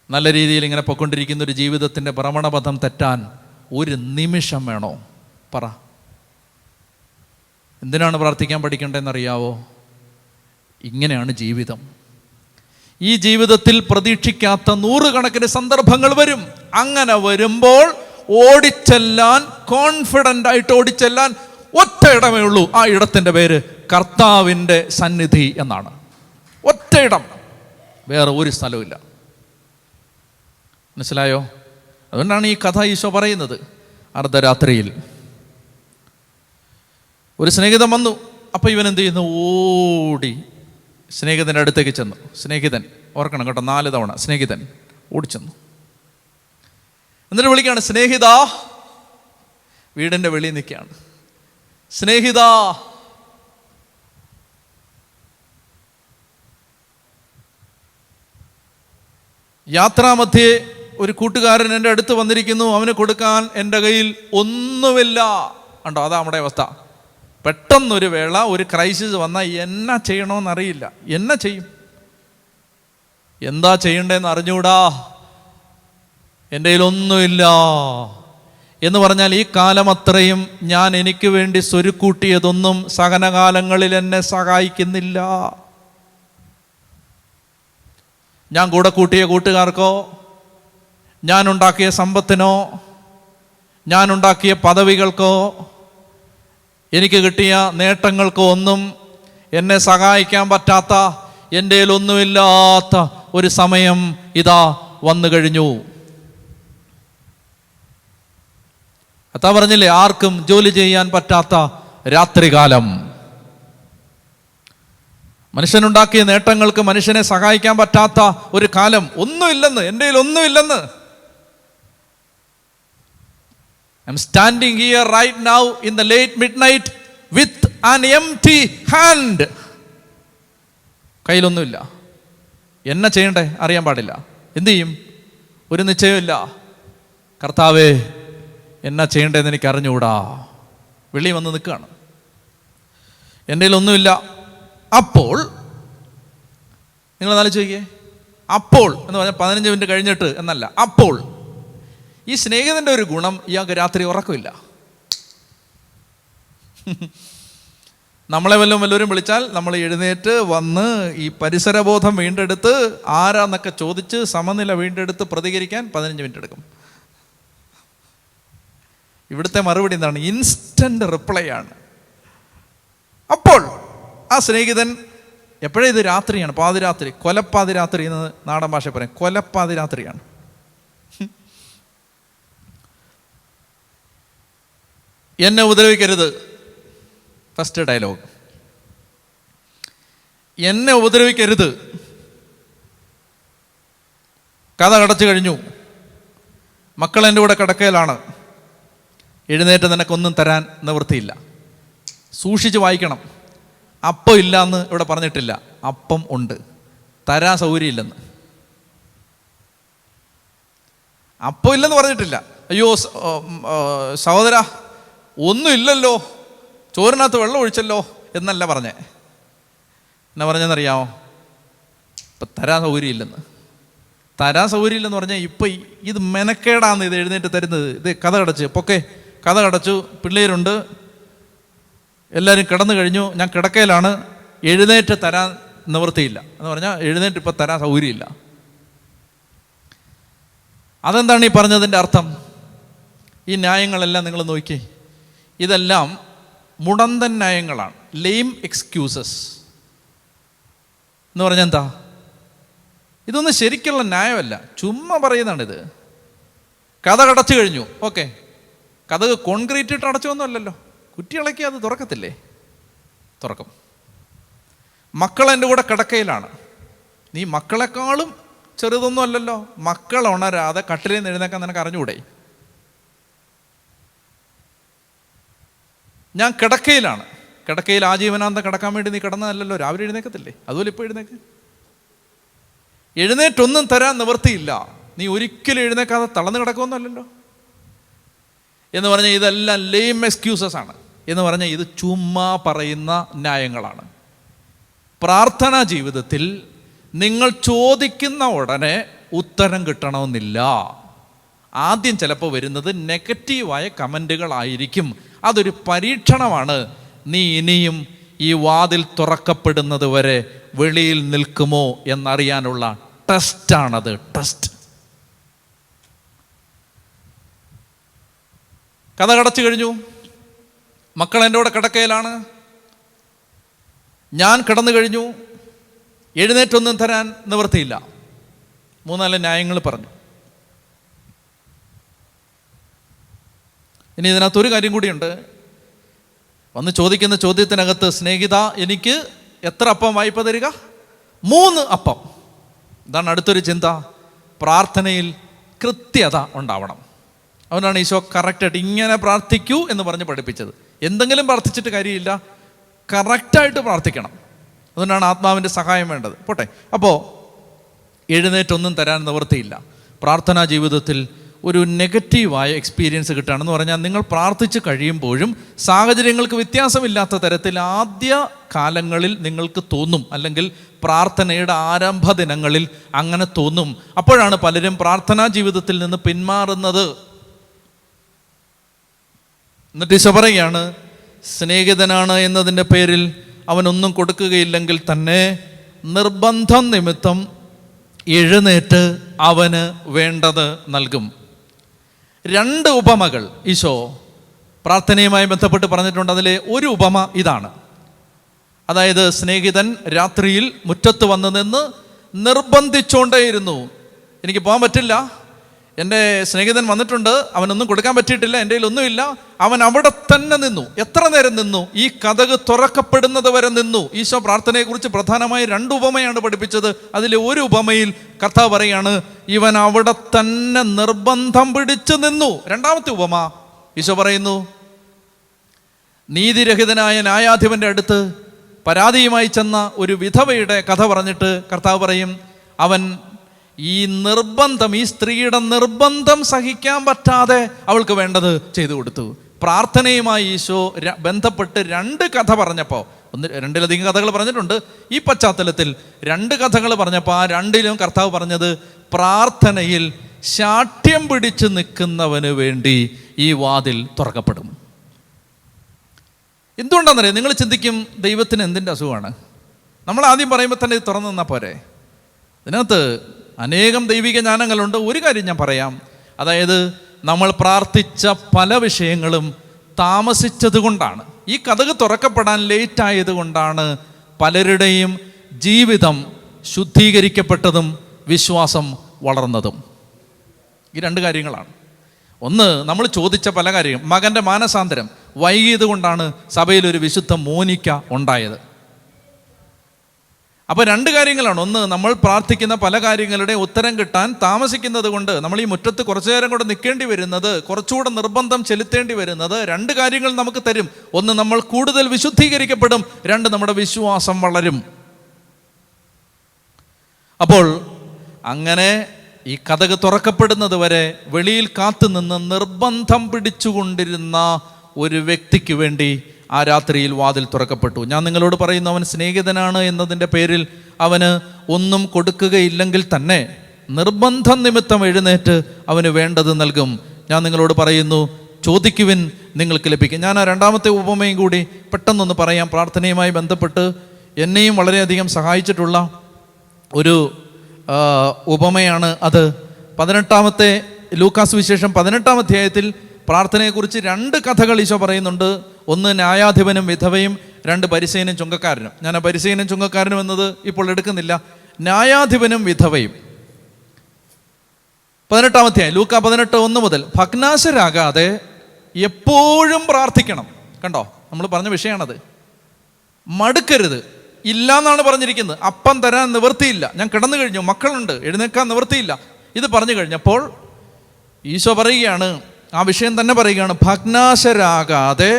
നല്ല രീതിയിൽ ഇങ്ങനെ പൊയ്ക്കൊണ്ടിരിക്കുന്ന ഒരു ജീവിതത്തിൻ്റെ ഭ്രമണപഥം തെറ്റാൻ ഒരു നിമിഷം വേണോ? പറ. എന്തിനാണ് പ്രാർത്ഥിക്കാൻ പഠിക്കേണ്ടതെന്നറിയാവോ? ഇങ്ങനെയാണ് ജീവിതം. ഈ ജീവിതത്തിൽ പ്രതീക്ഷിക്കാത്ത നൂറുകണക്കിന് സന്ദർഭങ്ങൾ വരും. അങ്ങനെ വരുമ്പോൾ ഓടിച്ചെല്ലാൻ, കോൺഫിഡൻ്റ് ആയിട്ട് ഓടിച്ചെല്ലാൻ ഒറ്റ ഇടമേ ഉള്ളൂ. ആ ഇടത്തിൻ്റെ പേര് കർത്താവിൻ്റെ സന്നിധി എന്നാണ്. ഒറ്റ ഇടം, വേറെ ഒരു സ്ഥലവുമില്ല. മനസ്സിലായോ? അതുകൊണ്ടാണ് ഈ കഥ ഈശോ പറയുന്നത്. അർദ്ധരാത്രിയിൽ ഒരു സ്നേഹിതൻ വന്നു. അപ്പം ഇവൻ എന്ത് ചെയ്യുന്നു? ഓടി സ്നേഹിതൻ്റെ അടുത്തേക്ക് ചെന്നു. സ്നേഹിതൻ, ഓർക്കണം കേട്ടോ, 4 തവണ സ്നേഹിതൻ ഓടിച്ചെന്നു. എന്നിട്ട് വിളിക്കുകയാണ്, സ്നേഹിതാ. വീടിൻ്റെ വെളിയിൽ നിൽക്കുകയാണ്. സ്നേഹിതാ. യാത്രാമധ്യേ ഒരു കൂട്ടുകാരൻ എൻ്റെ അടുത്ത് വന്നിരിക്കുന്നു. അവന് കൊടുക്കാൻ എൻ്റെ കയ്യിൽ ഒന്നുമില്ല. ഉണ്ടോ? അതാ നമ്മുടെ അവസ്ഥ. പെട്ടെന്നൊരു വേള, ഒരു ക്രൈസിസ് വന്നാൽ എന്നാ ചെയ്യണമെന്നറിയില്ല. എന്നാ ചെയ്യും? എന്താ ചെയ്യണ്ടേന്ന് അറിഞ്ഞൂടാ. എൻ്റെ കയ്യിലൊന്നുമില്ല എന്ന് പറഞ്ഞാൽ ഈ കാലം അത്രയും ഞാൻ എനിക്ക് വേണ്ടി സ്വരുക്കൂട്ടിയതൊന്നും സഹനകാലങ്ങളിൽ എന്നെ സഹായിക്കുന്നില്ല. ഞാൻ കൂടെ കൂട്ടിയ കൂട്ടുകാർക്കോ, ഞാനുണ്ടാക്കിയ സമ്പത്തിനോ ഞാനുണ്ടാക്കിയ പദവികൾക്കോ എനിക്ക് കിട്ടിയ നേട്ടങ്ങൾക്കോ ഒന്നും എന്നെ സഹായിക്കാൻ പറ്റാത്ത, എൻ്റെ ഒന്നുമില്ലാത്ത ഒരു സമയം ഇതാ വന്നു കഴിഞ്ഞു. അതാ പറഞ്ഞില്ലേ, ആർക്കും ജോലി ചെയ്യാൻ പറ്റാത്ത രാത്രികാലം. മനുഷ്യനുണ്ടാക്കിയ നേട്ടങ്ങൾക്ക് മനുഷ്യനെ സഹായിക്കാൻ പറ്റാത്ത ഒരു കാലം. ഒന്നുമില്ലെന്ന്, എൻ്റെ ഒന്നുമില്ലെന്ന്. I'm standing here right now in the late midnight with an empty hand. കയ്യിലൊന്നുമില്ല. എന്നെ ചെയ്യണ്ടേ അറിയാൻ പാടില്ല. എന്തു ചെയ്യും? ഒരു നിശ്ചയമില്ല. കർത്താവേ, എന്നാ ചെയ്യണ്ടേന്ന് എനിക്ക് അറിഞ്ഞുകൂടാ. വെളി വന്ന് നിൽക്കുകയാണ്. എൻ്റെ ഒന്നുമില്ല. അപ്പോൾ നിങ്ങൾ ആലോചിച്ച് നോക്കിയേ. അപ്പോൾ എന്ന് പറഞ്ഞാൽ 15 മിനിറ്റ് കഴിഞ്ഞിട്ട് എന്നല്ല. അപ്പോൾ ഈ സ്നേഹിതൻ്റെ ഒരു ഗുണം, ഇയാൾക്ക് രാത്രി ഉറക്കമില്ല. നമ്മളെ വല്ലവരും വിളിച്ചാൽ നമ്മൾ എഴുന്നേറ്റ് വന്ന് ഈ പരിസരബോധം വീണ്ടെടുത്ത് ആരാന്നൊക്കെ ചോദിച്ച് സമനില വീണ്ടെടുത്ത് പ്രതികരിക്കാൻ 15 മിനിറ്റ് എടുക്കും. ഇവിടുത്തെ മറുപടി എന്താണ്? ഇൻസ്റ്റന്റ് റിപ്ലൈ ആണ്. അപ്പോൾ ആ സ്നേഹിതൻ എപ്പോഴും, ഇത് രാത്രിയാണ്, പാതിരാത്രി, കൊലപ്പാതിരാത്രി എന്ന് നാടൻ ഭാഷ പറയും. കൊലപ്പാതിരാത്രിയാണ്. എന്നെ ഉപദ്രവിക്കരുത്, ഫസ്റ്റ് ഡയലോഗ്. എന്നെ ഉപദ്രവിക്കരുത്. കഥ അടച്ചു കഴിഞ്ഞു. മക്കൾ എൻ്റെ കൂടെ കിടക്കയിലാണ്. എഴുന്നേറ്റ് നിനക്കൊന്നും തരാൻ നിവൃത്തിയില്ല. സൂക്ഷിച്ച് വായിക്കണം. അപ്പം ഇല്ല എന്ന് ഇവിടെ പറഞ്ഞിട്ടില്ല, അപ്പം ഉണ്ട്. തരാൻ സൗകര്യമില്ലെന്ന്. അപ്പം ഇല്ലെന്ന് പറഞ്ഞിട്ടില്ല. അയ്യോ സഹോദര, ഒന്നുമില്ലല്ലോ, ചോറിനകത്ത് വെള്ളം ഒഴിച്ചല്ലോ എന്നല്ല പറഞ്ഞേ. എന്നാ പറഞ്ഞെന്നറിയാമോ? ഇപ്പം തരാൻ സൗകര്യമില്ലെന്ന്. തരാൻ സൗകര്യമില്ലെന്ന് പറഞ്ഞാൽ ഇപ്പം ഇത് മെനക്കേടാന്ന് ഇത് എഴുന്നേറ്റ് തരുന്നത്. ഇത് കഥ കടച്ച് പൊക്കെ, കഥ കടച്ചു, പിള്ളേരുണ്ട്, എല്ലാവരും കിടന്നു കഴിഞ്ഞു, ഞാൻ കിടക്കയിലാണ്, എഴുന്നേറ്റ് തരാൻ നിവൃത്തിയില്ല എന്ന് പറഞ്ഞാൽ എഴുന്നേറ്റ് ഇപ്പം തരാൻ സൗകര്യമില്ല. അതെന്താണ് ഈ പറഞ്ഞതിൻ്റെ അർത്ഥം? ഈ ന്യായങ്ങളെല്ലാം നിങ്ങൾ നോക്കി, ഇതെല്ലാം മുടന്തൻ ന്യായങ്ങളാണ്. ലെയിം എക്സ്ക്യൂസസ് എന്ന് പറഞ്ഞാൽ എന്താ? ഇതൊന്നും ശരിക്കുള്ള ന്യായമല്ല, ചുമ്മാ പറയുന്നതാണിത്. കഥ കടച്ചു കഴിഞ്ഞു, ഓക്കെ, കഥ കോൺക്രീറ്റ് ഇട്ട് അടച്ചൊന്നും അല്ലല്ലോ. കുറ്റിയിളക്കി അത് തുറക്കത്തില്ലേ? തുറക്കും. മക്കൾ എൻ്റെ കൂടെ കിടക്കയിലാണ്. നീ മക്കളെക്കാളും ചെറുതൊന്നും അല്ലല്ലോ. മക്കൾ ഉണരാതെ കട്ടിലിൽ നിന്ന് എഴുന്നേക്കാൻ നിനക്ക് അറിഞ്ഞുകൂടെ? ഞാൻ കിടക്കയിലാണ്. കിടക്കയിൽ ആജീവനാന്തം കിടക്കാൻ വേണ്ടി നീ കിടന്നതല്ലല്ലോ. രാവിലെ എഴുന്നേക്കത്തില്ലേ? അതുപോലെ ഇപ്പോൾ എഴുന്നേക്ക്. എഴുന്നേറ്റൊന്നും തരാൻ നിവൃത്തിയില്ല. നീ ഒരിക്കലും എഴുന്നേക്കാതെ തളർന്നു കിടക്കുമെന്നല്ലല്ലോ. എന്ന് പറഞ്ഞാൽ ഇതെല്ലാം ലെയിം എക്സ്ക്യൂസസ് ആണ്. എന്ന് പറഞ്ഞാൽ ഇത് ചുമ്മാ പറയുന്ന ന്യായങ്ങളാണ്. പ്രാർത്ഥനാ ജീവിതത്തിൽ നിങ്ങൾ ചോദിക്കുന്ന ഉടനെ ഉത്തരം കിട്ടണമെന്നില്ല. ആദ്യം ചിലപ്പോൾ വരുന്നത് നെഗറ്റീവായ കമൻറ്റുകളായിരിക്കും. അതൊരു പരീക്ഷണമാണ്. നീ ഇനിയും ഈ വാതിൽ തുറക്കപ്പെടുന്നത് വരെ വെളിയിൽ നിൽക്കുമോ എന്നറിയാനുള്ള ടെസ്റ്റാണത്. ടെസ്റ്റ്. കഥ കടച്ചു കഴിഞ്ഞു. മക്കൾ എൻ്റെ കൂടെ കിടക്കയിലാണ്. ഞാൻ കിടന്നു കഴിഞ്ഞു. എഴുന്നേറ്റൊന്നും തരാൻ നിവൃത്തിയില്ല. 3-4 ന്യായങ്ങൾ പറഞ്ഞു. ഇനി ഇതിനകത്തൊരു കാര്യം കൂടിയുണ്ട്. വന്ന് ചോദിക്കുന്ന ചോദ്യത്തിനകത്ത്, സ്നേഹിത എനിക്ക് എത്ര അപ്പം വായ്പ തരിക? 3 അപ്പം. ഇതാണ് അടുത്തൊരു ചിന്ത. പ്രാർത്ഥനയിൽ കൃത്യത ഉണ്ടാവണം. അതുകൊണ്ടാണ് ഈശോ കറക്റ്റായിട്ട് ഇങ്ങനെ പ്രാർത്ഥിക്കൂ എന്ന് പറഞ്ഞ് പഠിപ്പിച്ചത്. എന്തെങ്കിലും പ്രാർത്ഥിച്ചിട്ട് കാര്യമില്ല, കറക്റ്റായിട്ട് പ്രാർത്ഥിക്കണം. അതുകൊണ്ടാണ് ആത്മാവിൻ്റെ സഹായം വേണ്ടത്. പോട്ടെ. അപ്പോൾ എഴുന്നേറ്റൊന്നും തരാൻ നിവൃത്തിയില്ല. പ്രാർത്ഥനാ ജീവിതത്തിൽ ഒരു നെഗറ്റീവായ എക്സ്പീരിയൻസ് കിട്ടുകയാണെന്ന് പറഞ്ഞാൽ, നിങ്ങൾ പ്രാർത്ഥിച്ച് കഴിയുമ്പോഴും സാഹചര്യങ്ങൾക്ക് വ്യത്യാസമില്ലാത്ത തരത്തിൽ ആദ്യ കാലങ്ങളിൽ നിങ്ങൾക്ക് തോന്നും, അല്ലെങ്കിൽ പ്രാർത്ഥനയുടെ ആരംഭ ദിനങ്ങളിൽ അങ്ങനെ തോന്നും. അപ്പോഴാണ് പലരും പ്രാർത്ഥനാ ജീവിതത്തിൽ നിന്ന് പിന്മാറുന്നത്. എന്നിട്ട് ഈശോ പറയുകയാണ്, സ്നേഹിതനാണ് എന്നതിൻ്റെ പേരിൽ അവനൊന്നും കൊടുക്കുകയില്ലെങ്കിൽ തന്നെ നിർബന്ധം നിമിത്തം എഴുന്നേറ്റ് അവന് വേണ്ടത് നൽകും. 2 ഉപമകൾ ഈശോ പ്രാർത്ഥനയുമായി ബന്ധപ്പെട്ട് പറഞ്ഞിട്ടുണ്ട്. അതിലെ ഒരു ഉപമ ഇതാണ്. അതായത് സ്നേഹിതൻ രാത്രിയിൽ മുറ്റത്ത് വന്ന് നിന്ന് നിർബന്ധിച്ചുകൊണ്ടേയിരുന്നു. എനിക്ക് പോകാൻ പറ്റില്ല, എൻ്റെ സ്നേഹിതൻ വന്നിട്ടുണ്ട്, അവനൊന്നും കൊടുക്കാൻ പറ്റിയിട്ടില്ല, എൻ്റെ കയ്യിലൊന്നുമില്ല. അവൻ അവിടെ തന്നെ നിന്നു. എത്ര നേരം നിന്നു? ഈ കതക് തുറക്കപ്പെടുന്നത് വരെ നിന്നു. ഈശോ പ്രാർത്ഥനയെക്കുറിച്ച് പ്രധാനമായി 2 ഉപമയാണ് പഠിപ്പിച്ചത്. അതിലെ ഒരു ഉപമയിൽ കർത്താവ് പറയാണ്, ഇവൻ അവിടെ തന്നെ നിർബന്ധം പിടിച്ചു നിന്നു. 2ാമത്തെ ഉപമ ഈശോ പറയുന്നു, നീതിരഹിതനായ ന്യായാധിപൻ്റെ അടുത്ത് പരാതിയുമായി ചെന്ന ഒരു വിധവയുടെ കഥ പറഞ്ഞിട്ട് കർത്താവ് പറയും, അവൻ ഈ സ്ത്രീയുടെ നിർബന്ധം സഹിക്കാൻ പറ്റാതെ അവൾക്ക് വേണ്ടത് ചെയ്തു കൊടുത്തു. പ്രാർത്ഥനയുമായി ഈശോ ബന്ധപ്പെട്ട് 2 കഥ പറഞ്ഞപ്പോൾ, 2-ലധികം കഥകൾ പറഞ്ഞിട്ടുണ്ട്. ഈ പശ്ചാത്തലത്തിൽ 2 കഥകൾ പറഞ്ഞപ്പോൾ ആ 2ലും കർത്താവ് പറഞ്ഞത്, പ്രാർത്ഥനയിൽ ശാഠ്യം പിടിച്ച് നിൽക്കുന്നവന് വേണ്ടി ഈ വാതിൽ തുറക്കപ്പെടും. എന്തുകൊണ്ടാണെന്നറിയാം? നിങ്ങൾ ചിന്തിക്കും, ദൈവത്തിന് എന്തിൻ്റെ അസുഖമാണ്? നമ്മൾ ആദ്യം പറയുമ്പോൾ തന്നെ ഇത് തുറന്നു നിന്നാൽ പോരെ? ഇതിനകത്ത് അനേകം ദൈവിക ജ്ഞാനങ്ങളുണ്ട്. ഒരു കാര്യം ഞാൻ പറയാം, അതായത് നമ്മൾ പ്രാർത്ഥിച്ച പല വിഷയങ്ങളും താമസിച്ചത് കൊണ്ടാണ്, ഈ കതക് തുറക്കപ്പെടാൻ ലേറ്റായത് കൊണ്ടാണ് പലരുടെയും ജീവിതം ശുദ്ധീകരിക്കപ്പെട്ടതും വിശ്വാസം വളർന്നതും. ഈ 2 കാര്യങ്ങളാണ്. ഒന്ന്, നമ്മൾ ചോദിച്ച പല കാര്യം, മകൻ്റെ മാനസാന്തരം വൈകിയത് കൊണ്ടാണ് സഭയിലൊരു വിശുദ്ധ മോനിക്ക ഉണ്ടായത്. അപ്പോൾ 2 കാര്യങ്ങളാണ്. ഒന്ന്, നമ്മൾ പ്രാർത്ഥിക്കുന്ന പല കാര്യങ്ങളുടെ ഉത്തരം കിട്ടാൻ താമസിക്കുന്നത് കൊണ്ട് നമ്മൾ ഈ മുറ്റത്ത് കുറച്ചു നേരം കൂടെ നിൽക്കേണ്ടി വരുന്നത്, കുറച്ചുകൂടെ നിർബന്ധം ചെലുത്തേണ്ടി വരുന്നത് 2 കാര്യങ്ങൾ നമുക്ക് തരും. ഒന്ന്, നമ്മൾ കൂടുതൽ വിശുദ്ധീകരിക്കപ്പെടും. 2, നമ്മുടെ വിശ്വാസം വളരും. അപ്പോൾ അങ്ങനെ ഈ കതക് തുറക്കപ്പെടുന്നത് വരെ വെളിയിൽ കാത്തുനിന്ന് നിർബന്ധം പിടിച്ചുകൊണ്ടിരുന്ന ഒരു വ്യക്തിക്ക് വേണ്ടി ആ രാത്രിയിൽ വാതിൽ തുറക്കപ്പെട്ടു. ഞാൻ നിങ്ങളോട് പറയുന്നു, അവൻ സ്നേഹിതനാണ് എന്നതിൻ്റെ പേരിൽ അവന് ഒന്നും കൊടുക്കുകയില്ലെങ്കിൽ തന്നെ നിർബന്ധം നിമിത്തം എഴുന്നേറ്റ് അവന് വേണ്ടത് നൽകും. ഞാൻ നിങ്ങളോട് പറയുന്നു, ചോദിക്കുവിൻ, നിങ്ങൾക്ക് ലഭിക്കും. ഞാൻ ആ 2ാമത്തെ ഉപമയും കൂടി പെട്ടെന്നൊന്ന് പറയാം. പ്രാർത്ഥനയുമായി ബന്ധപ്പെട്ട് എന്നെയും വളരെയധികം സഹായിച്ചിട്ടുള്ള ഒരു ഉപമയാണ് അത്. 18-ാമത്തെ ലൂക്കാസ് വിശേഷം 18-ാം അധ്യായത്തിൽ പ്രാർത്ഥനയെക്കുറിച്ച് 2 കഥകൾ ഈശോ പറയുന്നുണ്ട്. ഒന്ന്, ന്യായാധിപനും വിധവയും. 2, പരിസയനും ചുങ്കക്കാരനും. ഞാൻ ആ പരിസയനും ചുങ്കക്കാരനും എന്നത് ഇപ്പോൾ എടുക്കുന്നില്ല. ന്യായാധിപനും വിധവയും 18-ാം അധ്യായം ലൂക്ക 18:1 മുതൽ. ഭഗ്നാശരാകാതെ എപ്പോഴും പ്രാർത്ഥിക്കണം. കണ്ടോ, നമ്മൾ പറഞ്ഞ വിഷയമാണത്. മടുക്കരുത്. ഇല്ല എന്നാണ് പറഞ്ഞിരിക്കുന്നത്. അപ്പം തരാൻ നിവൃത്തിയില്ല, ഞാൻ കിടന്നു കഴിഞ്ഞു, മക്കളുണ്ട്, എഴുന്നേക്കാൻ നിവൃത്തിയില്ല. ഇത് പറഞ്ഞു കഴിഞ്ഞപ്പോൾ ഈശോ പറയുകയാണ്, ആ വിഷയം തന്നെ പറയുകയാണ്, ഭഗ്നാശരാകാതെ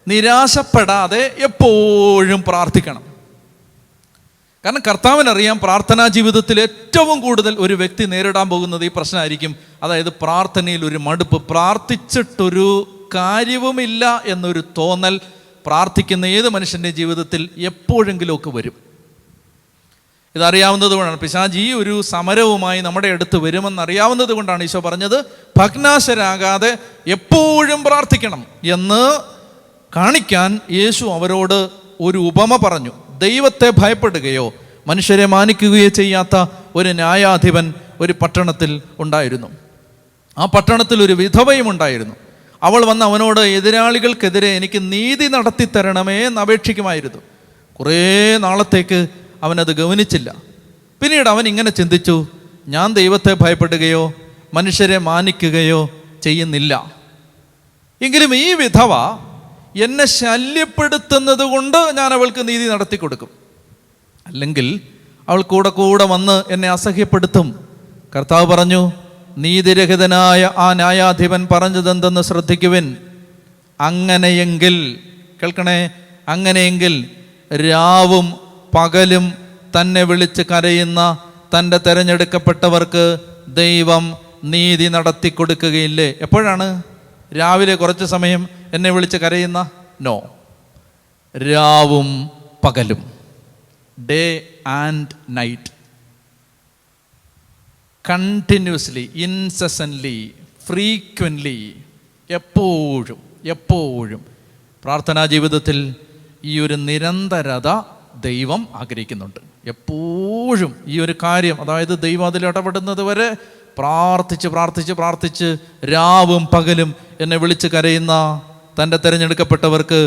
നിരാശപ്പെടാതെ എപ്പോഴും പ്രാർത്ഥിക്കണം. കാരണം കർത്താവിനറിയാം, പ്രാർത്ഥനാ ജീവിതത്തിൽ ഏറ്റവും കൂടുതൽ ഒരു വ്യക്തി നേരിടാൻ പോകുന്നത് ഈ പ്രശ്നമായിരിക്കും. അതായത് പ്രാർത്ഥനയിൽ ഒരു മടുപ്പ്, പ്രാർത്ഥിച്ചിട്ടൊരു കാര്യവുമില്ല എന്നൊരു തോന്നൽ പ്രാർത്ഥിക്കുന്ന ഏത് മനുഷ്യൻ്റെ ജീവിതത്തിൽ എപ്പോഴെങ്കിലുമൊക്കെ വരും. ഇതറിയാവുന്നത് കൊണ്ടാണ് പിശാച് ഈ ഒരു സമരവുമായി നമ്മുടെ അടുത്ത് വരുമെന്നറിയാവുന്നത് കൊണ്ടാണ് ഈശോ പറഞ്ഞത്, ഭഗ്നാശരാകാതെ എപ്പോഴും പ്രാർത്ഥിക്കണം എന്ന് കാണിക്കാൻ യേശു അവരോട് ഒരു ഉപമ പറഞ്ഞു. ദൈവത്തെ ഭയപ്പെടുകയോ മനുഷ്യരെ മാനിക്കുകയോ ചെയ്യാത്ത ഒരു ന്യായാധിപൻ ഒരു പട്ടണത്തിൽ ഉണ്ടായിരുന്നു. ആ പട്ടണത്തിൽ ഒരു വിധവയും ഉണ്ടായിരുന്നു. അവൾ വന്ന് അവനോട് എതിരാളികൾക്കെതിരെ എനിക്ക് നീതി നടത്തി തരണമേ എന്ന് അപേക്ഷിക്കുമായിരുന്നു. കുറേ നാളത്തേക്ക് അവനത് ഗൗനിച്ചില്ല. പിന്നീട് അവൻ ഇങ്ങനെ ചിന്തിച്ചു, ഞാൻ ദൈവത്തെ ഭയപ്പെടുകയോ മനുഷ്യരെ മാനിക്കുകയോ ചെയ്യുന്നില്ല, എങ്കിലും ഈ വിധവ എന്നെ ശല്യപ്പെടുത്തുന്നത് കൊണ്ട് ഞാൻ അവൾക്ക് നീതി നടത്തി കൊടുക്കും, അല്ലെങ്കിൽ അവൾ കൂടെ കൂടെ വന്ന് എന്നെ അസഹ്യപ്പെടുത്തും. കർത്താവ് പറഞ്ഞു, നീതിരഹിതനായ ആ ന്യായാധിപൻ പറഞ്ഞതെന്തെന്ന് ശ്രദ്ധിക്കുവിൻ. അങ്ങനെയെങ്കിൽ, കേൾക്കണേ, അങ്ങനെയെങ്കിൽ രാവും പകലും തന്നെ വിളിച്ച് കരയുന്ന തൻ്റെ തിരഞ്ഞെടുക്കപ്പെട്ടവർക്ക് ദൈവം നീതി നടത്തി കൊടുക്കുകയില്ലേ? എപ്പോഴാണ്? രാവിലെ കുറച്ച് സമയം എന്നെ വിളിച്ച് കരയുന്ന? നോ, രാവും പകലും, day and night, continuously, incessantly, frequently, എപ്പോഴും എപ്പോഴും പ്രാർത്ഥനാ ജീവിതത്തിൽ ഈ ഒരു നിരന്തരത ദൈവം ആഗ്രഹിക്കുന്നുണ്ട്. എപ്പോഴും ഈ ഒരു കാര്യം, അതായത് ദൈവം അതിൽ ഇടപെടുന്നത് വരെ പ്രാർത്ഥിച്ച് പ്രാർത്ഥിച്ച് പ്രാർത്ഥിച്ച് രാവും പകലും എന്നെ വിളിച്ച് കരയുന്ന തൻ്റെ തിരഞ്ഞെടുക്കപ്പെട്ടവർക്ക്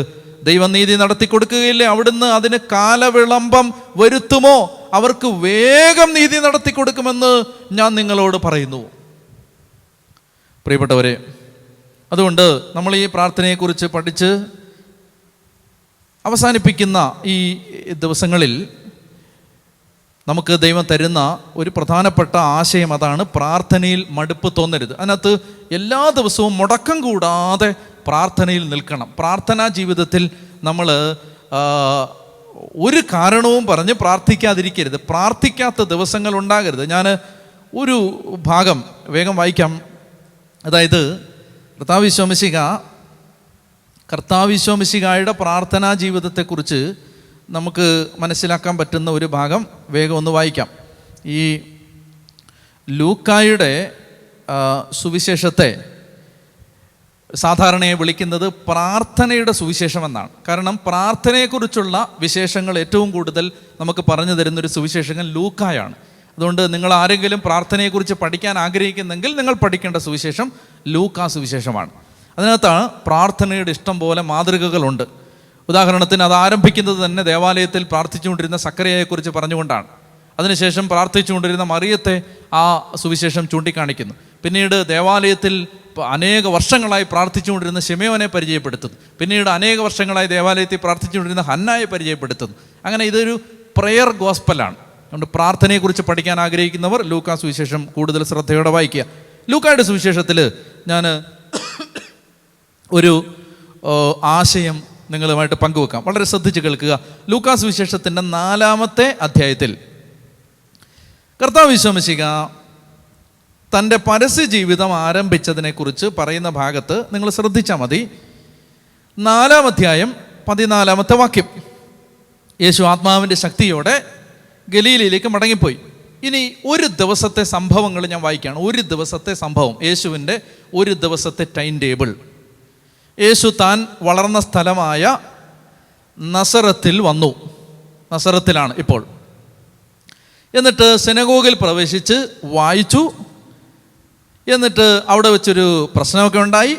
ദൈവം നീതി നടത്തി കൊടുക്കുകയില്ലേ? അവിടുന്ന് അതിന് കാലവിളംബം വരുത്തുമോ? അവർക്ക് വേഗം നീതി നടത്തി കൊടുക്കുമെന്ന് ഞാൻ നിങ്ങളോട് പറയുന്നു. പ്രിയപ്പെട്ടവരെ, അതുകൊണ്ട് നമ്മൾ ഈ പ്രാർത്ഥനയെക്കുറിച്ച് പഠിച്ച് അവസാനിപ്പിക്കുന്ന ഈ ദിവസങ്ങളിൽ നമുക്ക് ദൈവം തരുന്ന ഒരു പ്രധാനപ്പെട്ട ആശയം അതാണ്: പ്രാർത്ഥനയിൽ മടുപ്പ് തോന്നരുത്. അതിനകത്ത് എല്ലാ ദിവസവും മുടക്കം കൂടാതെ പ്രാർത്ഥനയിൽ നിൽക്കണം. പ്രാർത്ഥനാ ജീവിതത്തിൽ നമ്മൾ ഒരു കാരണവും പറഞ്ഞ് പ്രാർത്ഥിക്കാതിരിക്കരുത്. പ്രാർത്ഥിക്കാത്ത ദിവസങ്ങൾ ഉണ്ടാകരുത്. ഞാൻ ഒരു ഭാഗം വേഗം വായിക്കാം. അതായത് കർത്താവിശ്വമിശിഹായുടെ പ്രാർത്ഥനാ ജീവിതത്തെക്കുറിച്ച് നമുക്ക് മനസ്സിലാക്കാൻ പറ്റുന്ന ഒരു ഭാഗം വേഗം ഒന്ന് വായിക്കാം. ഈ ലൂക്കായുടെ സുവിശേഷത്തെ സാധാരണയായി വിളിക്കുന്നത് പ്രാർത്ഥനയുടെ സുവിശേഷം എന്നാണ്. കാരണം പ്രാർത്ഥനയെക്കുറിച്ചുള്ള വിശേഷങ്ങൾ ഏറ്റവും കൂടുതൽ നമുക്ക് പറഞ്ഞു തരുന്നൊരു സുവിശേഷകൻ ലൂക്കായാണ്. അതുകൊണ്ട് നിങ്ങൾ ആരെങ്കിലും പ്രാർത്ഥനയെക്കുറിച്ച് പഠിക്കാൻ ആഗ്രഹിക്കുന്നെങ്കിൽ നിങ്ങൾ പഠിക്കേണ്ട സുവിശേഷം ലൂക്കാ സുവിശേഷമാണ്. അതിനകത്താണ് പ്രാർത്ഥനയുടെ ഇഷ്ടം പോലെ മാതൃകകളുണ്ട്. ഉദാഹരണത്തിന് അത് ആരംഭിക്കുന്നത് തന്നെ ദേവാലയത്തിൽ പ്രാർത്ഥിച്ചുകൊണ്ടിരുന്ന സക്കറിയയെക്കുറിച്ച് പറഞ്ഞുകൊണ്ടാണ്. അതിനുശേഷം പ്രാർത്ഥിച്ചുകൊണ്ടിരുന്ന മറിയത്തെ ആ സുവിശേഷം ചൂണ്ടിക്കാണിക്കുന്നു. പിന്നീട് ദേവാലയത്തിൽ അനേക വർഷങ്ങളായി പ്രാർത്ഥിച്ചുകൊണ്ടിരുന്ന ശിമയോനെ പരിചയപ്പെടുത്തുന്നു. പിന്നീട് അനേക വർഷങ്ങളായി ദേവാലയത്തിൽ പ്രാർത്ഥിച്ചുകൊണ്ടിരുന്ന ഹന്നായെ പരിചയപ്പെടുത്തുന്നു. അങ്ങനെ ഇതൊരു പ്രെയർ ഗോസ്പലാണ്. അതുകൊണ്ട് പ്രാർത്ഥനയെക്കുറിച്ച് പഠിക്കാൻ ആഗ്രഹിക്കുന്നവർ ലൂക്കാ സുവിശേഷം കൂടുതൽ ശ്രദ്ധയോടെ വായിക്കുക. ലൂക്കായുടെ സുവിശേഷത്തിൽ ഞാൻ ഒരു ആശയം നിങ്ങളുമായിട്ട് പങ്കുവെക്കാം. വളരെ ശ്രദ്ധിച്ച് കേൾക്കുക. ലൂക്കാ സുവിശേഷത്തിൻ്റെ 4-ാമത്തെ അധ്യായത്തിൽ കർത്താവ് ഈശോ മിശിഹാ തൻ്റെ പരസ്യ ജീവിതം ആരംഭിച്ചതിനെക്കുറിച്ച് പറയുന്ന ഭാഗത്ത് നിങ്ങൾ ശ്രദ്ധിച്ചാൽ മതി. 4-ാം അധ്യായം 14-ാമത്തെ വാക്യം: യേശു ആത്മാവിൻ്റെ ശക്തിയോടെ ഗലീലയിലേക്ക് മടങ്ങിപ്പോയി. ഇനി ഒരു ദിവസത്തെ സംഭവങ്ങൾ ഞാൻ വായിക്കുകയാണ്. ഒരു ദിവസത്തെ സംഭവം, യേശുവിൻ്റെ ഒരു ദിവസത്തെ ടൈം ടേബിൾ. യേശു താൻ വളർന്ന സ്ഥലമായ നസറത്തിൽ വന്നു. നസറത്തിലാണ് ഇപ്പോൾ. എന്നിട്ട് സിനഗോഗിൽ പ്രവേശിച്ച് വായിച്ചു. എന്നിട്ട് അവിടെ വെച്ചൊരു പ്രശ്നമൊക്കെ ഉണ്ടായി.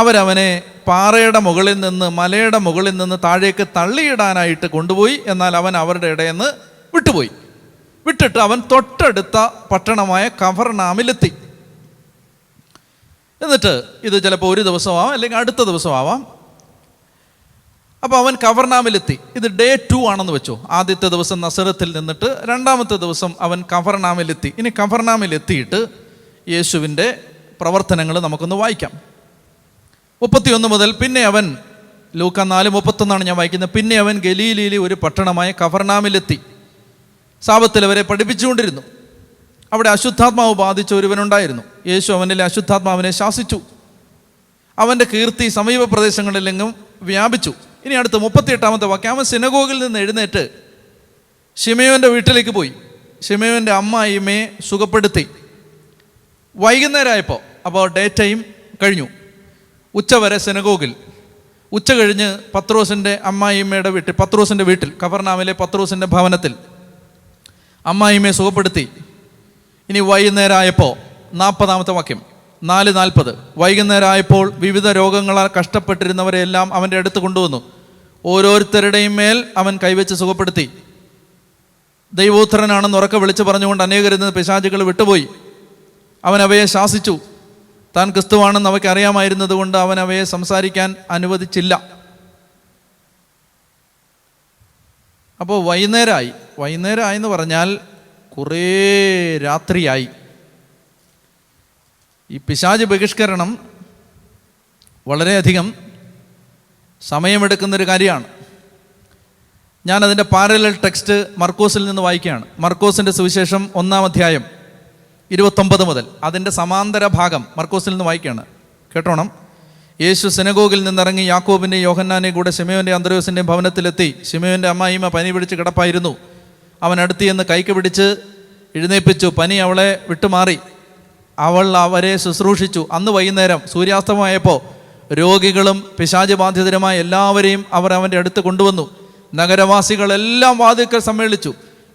അവരവനെ പാറയുടെ മുകളിൽ നിന്ന്, മലയുടെ മുകളിൽ നിന്ന് താഴേക്ക് തള്ളിയിടാനായിട്ട് കൊണ്ടുപോയി. എന്നാൽ അവൻ അവരുടെ ഇടയിൽ നിന്ന് വിട്ടുപോയി. വിട്ടിട്ട് അവൻ തൊട്ടടുത്ത പട്ടണമായ കഫർനാമിലെത്തി. എന്നിട്ട് ഇത് ചിലപ്പോൾ ഒരു ദിവസമാവാം, അല്ലെങ്കിൽ അടുത്ത ദിവസമാവാം. അപ്പോൾ അവൻ കഫർനാമിലെത്തി. ഇത് ഡേ 2 ആണെന്ന് വെച്ചോ. ആദ്യത്തെ ദിവസം നസറത്തിൽ നിന്നിട്ട് 2-ാമത്തെ ദിവസം അവൻ കഫർനാമിലെത്തി. ഇനി കഫർനാമിലെത്തിയിട്ട് യേശുവിൻ്റെ പ്രവർത്തനങ്ങൾ നമുക്കൊന്ന് വായിക്കാം. 31 മുതൽ: പിന്നെ അവൻ, ലൂക്കാ 4:31 ഞാൻ വായിക്കുന്നത്, പിന്നെ അവൻ ഗലീലയിലെ ഒരു പട്ടണമായ കഫർനാമിലെത്തി. സാബത്തിൽ അവരെ പഠിപ്പിച്ചുകൊണ്ടിരുന്നു. അവിടെ അശുദ്ധാത്മാവ് ബാധിച്ച ഒരുവനുണ്ടായിരുന്നു. യേശു അവനിലെ അശുദ്ധാത്മാവിനെ ശാസിച്ചു. അവൻ്റെ കീർത്തി സമീപ പ്രദേശങ്ങളിലെങ്ങും വ്യാപിച്ചു. ഇനി അടുത്ത് 38-ാമത്തെ വാക്യം: അവൻ സിനഗോഗിൽ നിന്ന് എഴുന്നേറ്റ് ശിമയോൻ്റെ വീട്ടിലേക്ക് പോയി. ശിമയോൻ്റെ അമ്മായിമ്മയെ സുഖപ്പെടുത്തി. വൈകുന്നേരമായപ്പോൾ, അപ്പോൾ ഡേ ടൈം കഴിഞ്ഞു, ഉച്ചവരെ സിനഗോഗിൽ. ഉച്ച കഴിഞ്ഞ് പത്രോസിൻ്റെ അമ്മായിമ്മയുടെ വീട്ടിൽ, പത്രോസിൻ്റെ വീട്ടിൽ, കഫർനാമിലെ പത്രോസിൻ്റെ ഭവനത്തിൽ അമ്മായിമ്മയെ സുഖപ്പെടുത്തി. ഇനി വൈകുന്നേരമായപ്പോൾ 40-ാമത്തെ വാക്യം, 4:40: വൈകുന്നേരമായപ്പോൾ വിവിധ രോഗങ്ങളാൽ കഷ്ടപ്പെട്ടിരുന്നവരെല്ലാം അവൻ്റെ അടുത്ത് കൊണ്ടുവന്നു. ഓരോരുത്തരുടെയും മേൽ അവൻ കൈവച്ച് സുഖപ്പെടുത്തി. ദൈവോത്തരനാണെന്ന് ഉറക്കെ വിളിച്ചു പറഞ്ഞുകൊണ്ട് അനേകരിൽ നിന്ന് പിശാചുകൾ വിട്ടുപോയി. അവൻ അവയെ ശാസിച്ചു. താൻ ക്രിസ്തുവാണെന്ന് അവയ്ക്ക് അറിയാമായിരുന്നത് കൊണ്ട് അവൻ അവയെ സംസാരിക്കാൻ അനുവദിച്ചില്ല. അപ്പോൾ വൈകുന്നേരമായി എന്ന് പറഞ്ഞാൽ കുറേ രാത്രിയായി. ഈ പിശാച് ബഹിഷ്കരണം വളരെയധികം സമയമെടുക്കുന്നൊരു കാര്യമാണ്. ഞാനതിൻ്റെ പാരലൽ ടെക്സ്റ്റ് മർക്കോസിൽ നിന്ന് വായിക്കുകയാണ്. മർക്കോസിൻ്റെ സുവിശേഷം 1-ാം അധ്യായം 29 മുതൽ അതിൻ്റെ സമാന്തര ഭാഗം മർക്കോസിൽ നിന്ന് വായിക്കുകയാണ്. കേട്ടോണം. യേശു സിനഗോഗിൽ നിന്നിറങ്ങി യാക്കോബിൻ്റെയും യോഹന്നാനെയും കൂടെ ശിമയോൻ്റെ അന്ത്രയോസിൻ്റെയും ഭവനത്തിലെത്തി. ശിമയോൻ്റെ അമ്മായിമ്മ പനി പിടിച്ച് കിടപ്പായിരുന്നു. അവൻ അടുത്ത് ചെന്ന് കൈക്ക് പിടിച്ച് എഴുന്നേൽപ്പിച്ചു. പനി അവളെ വിട്ടുമാറി. അവൾ അവരെ ശുശ്രൂഷിച്ചു. അന്ന് വൈകുന്നേരം സൂര്യാസ്തമയപ്പോൾ രോഗികളും പിശാച് ബാധിതരുമായ എല്ലാവരെയും അവർ അവൻ്റെ അടുത്ത് കൊണ്ടുവന്നു. നഗരവാസികളെല്ലാം വാതിൽക്കൽ സമ്മേളിച്ചു.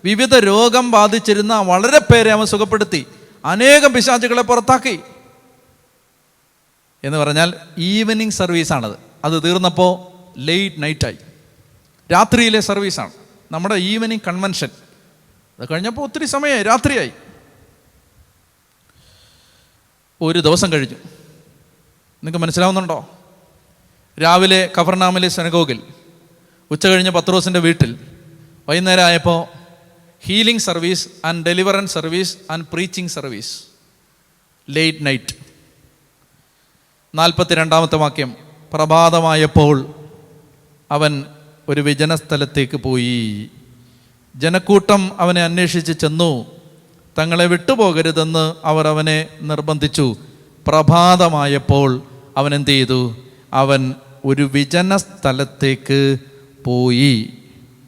വിവിധ രോഗം ബാധിച്ചിരുന്ന വളരെ പേരെ അവൻ സുഖപ്പെടുത്തി. അനേകം പിശാചുകളെ പുറത്താക്കി. എന്ന് പറഞ്ഞാൽ ഈവനിങ് സർവീസാണത്. അത് തീർന്നപ്പോൾ ലേറ്റ് നൈറ്റായി, രാത്രിയിലെ സർവീസാണ് നമ്മുടെ ഈവനിങ് കൺവെൻഷൻ. അത് കഴിഞ്ഞപ്പോൾ ഒത്തിരി സമയമായി, രാത്രിയായി. ഒരു ദിവസം കഴിഞ്ഞു. നിങ്ങൾക്ക് മനസ്സിലാവുന്നുണ്ടോ? രാവിലെ കഫർനാമിലെ സിനഗോഗിൽ, ഉച്ച കഴിഞ്ഞ് പത്രോസിൻ്റെ വീട്ടിൽ, വൈകുന്നേരം ആയപ്പോൾ healing service and deliverance service and preaching service, late night. 42-ാമത്തെ വാക്യം, പ്രഭാതമായപ്പോൾ അവൻ ഒരു വിജനസ്ഥലത്തേക്ക് പോയി. ജനക്കൂട്ടം അവനെ അന്വേഷിച്ച് ചെന്നു. തങ്ങളെ വിട്ടുപോകരുതെന്ന് അവർ അവനെ നിർബന്ധിച്ചു. പ്രഭാതമായപ്പോൾ അവൻ എന്ത് ചെയ്തു? അവൻ ഒരു വിജനസ്ഥലത്തേക്ക് പോയി.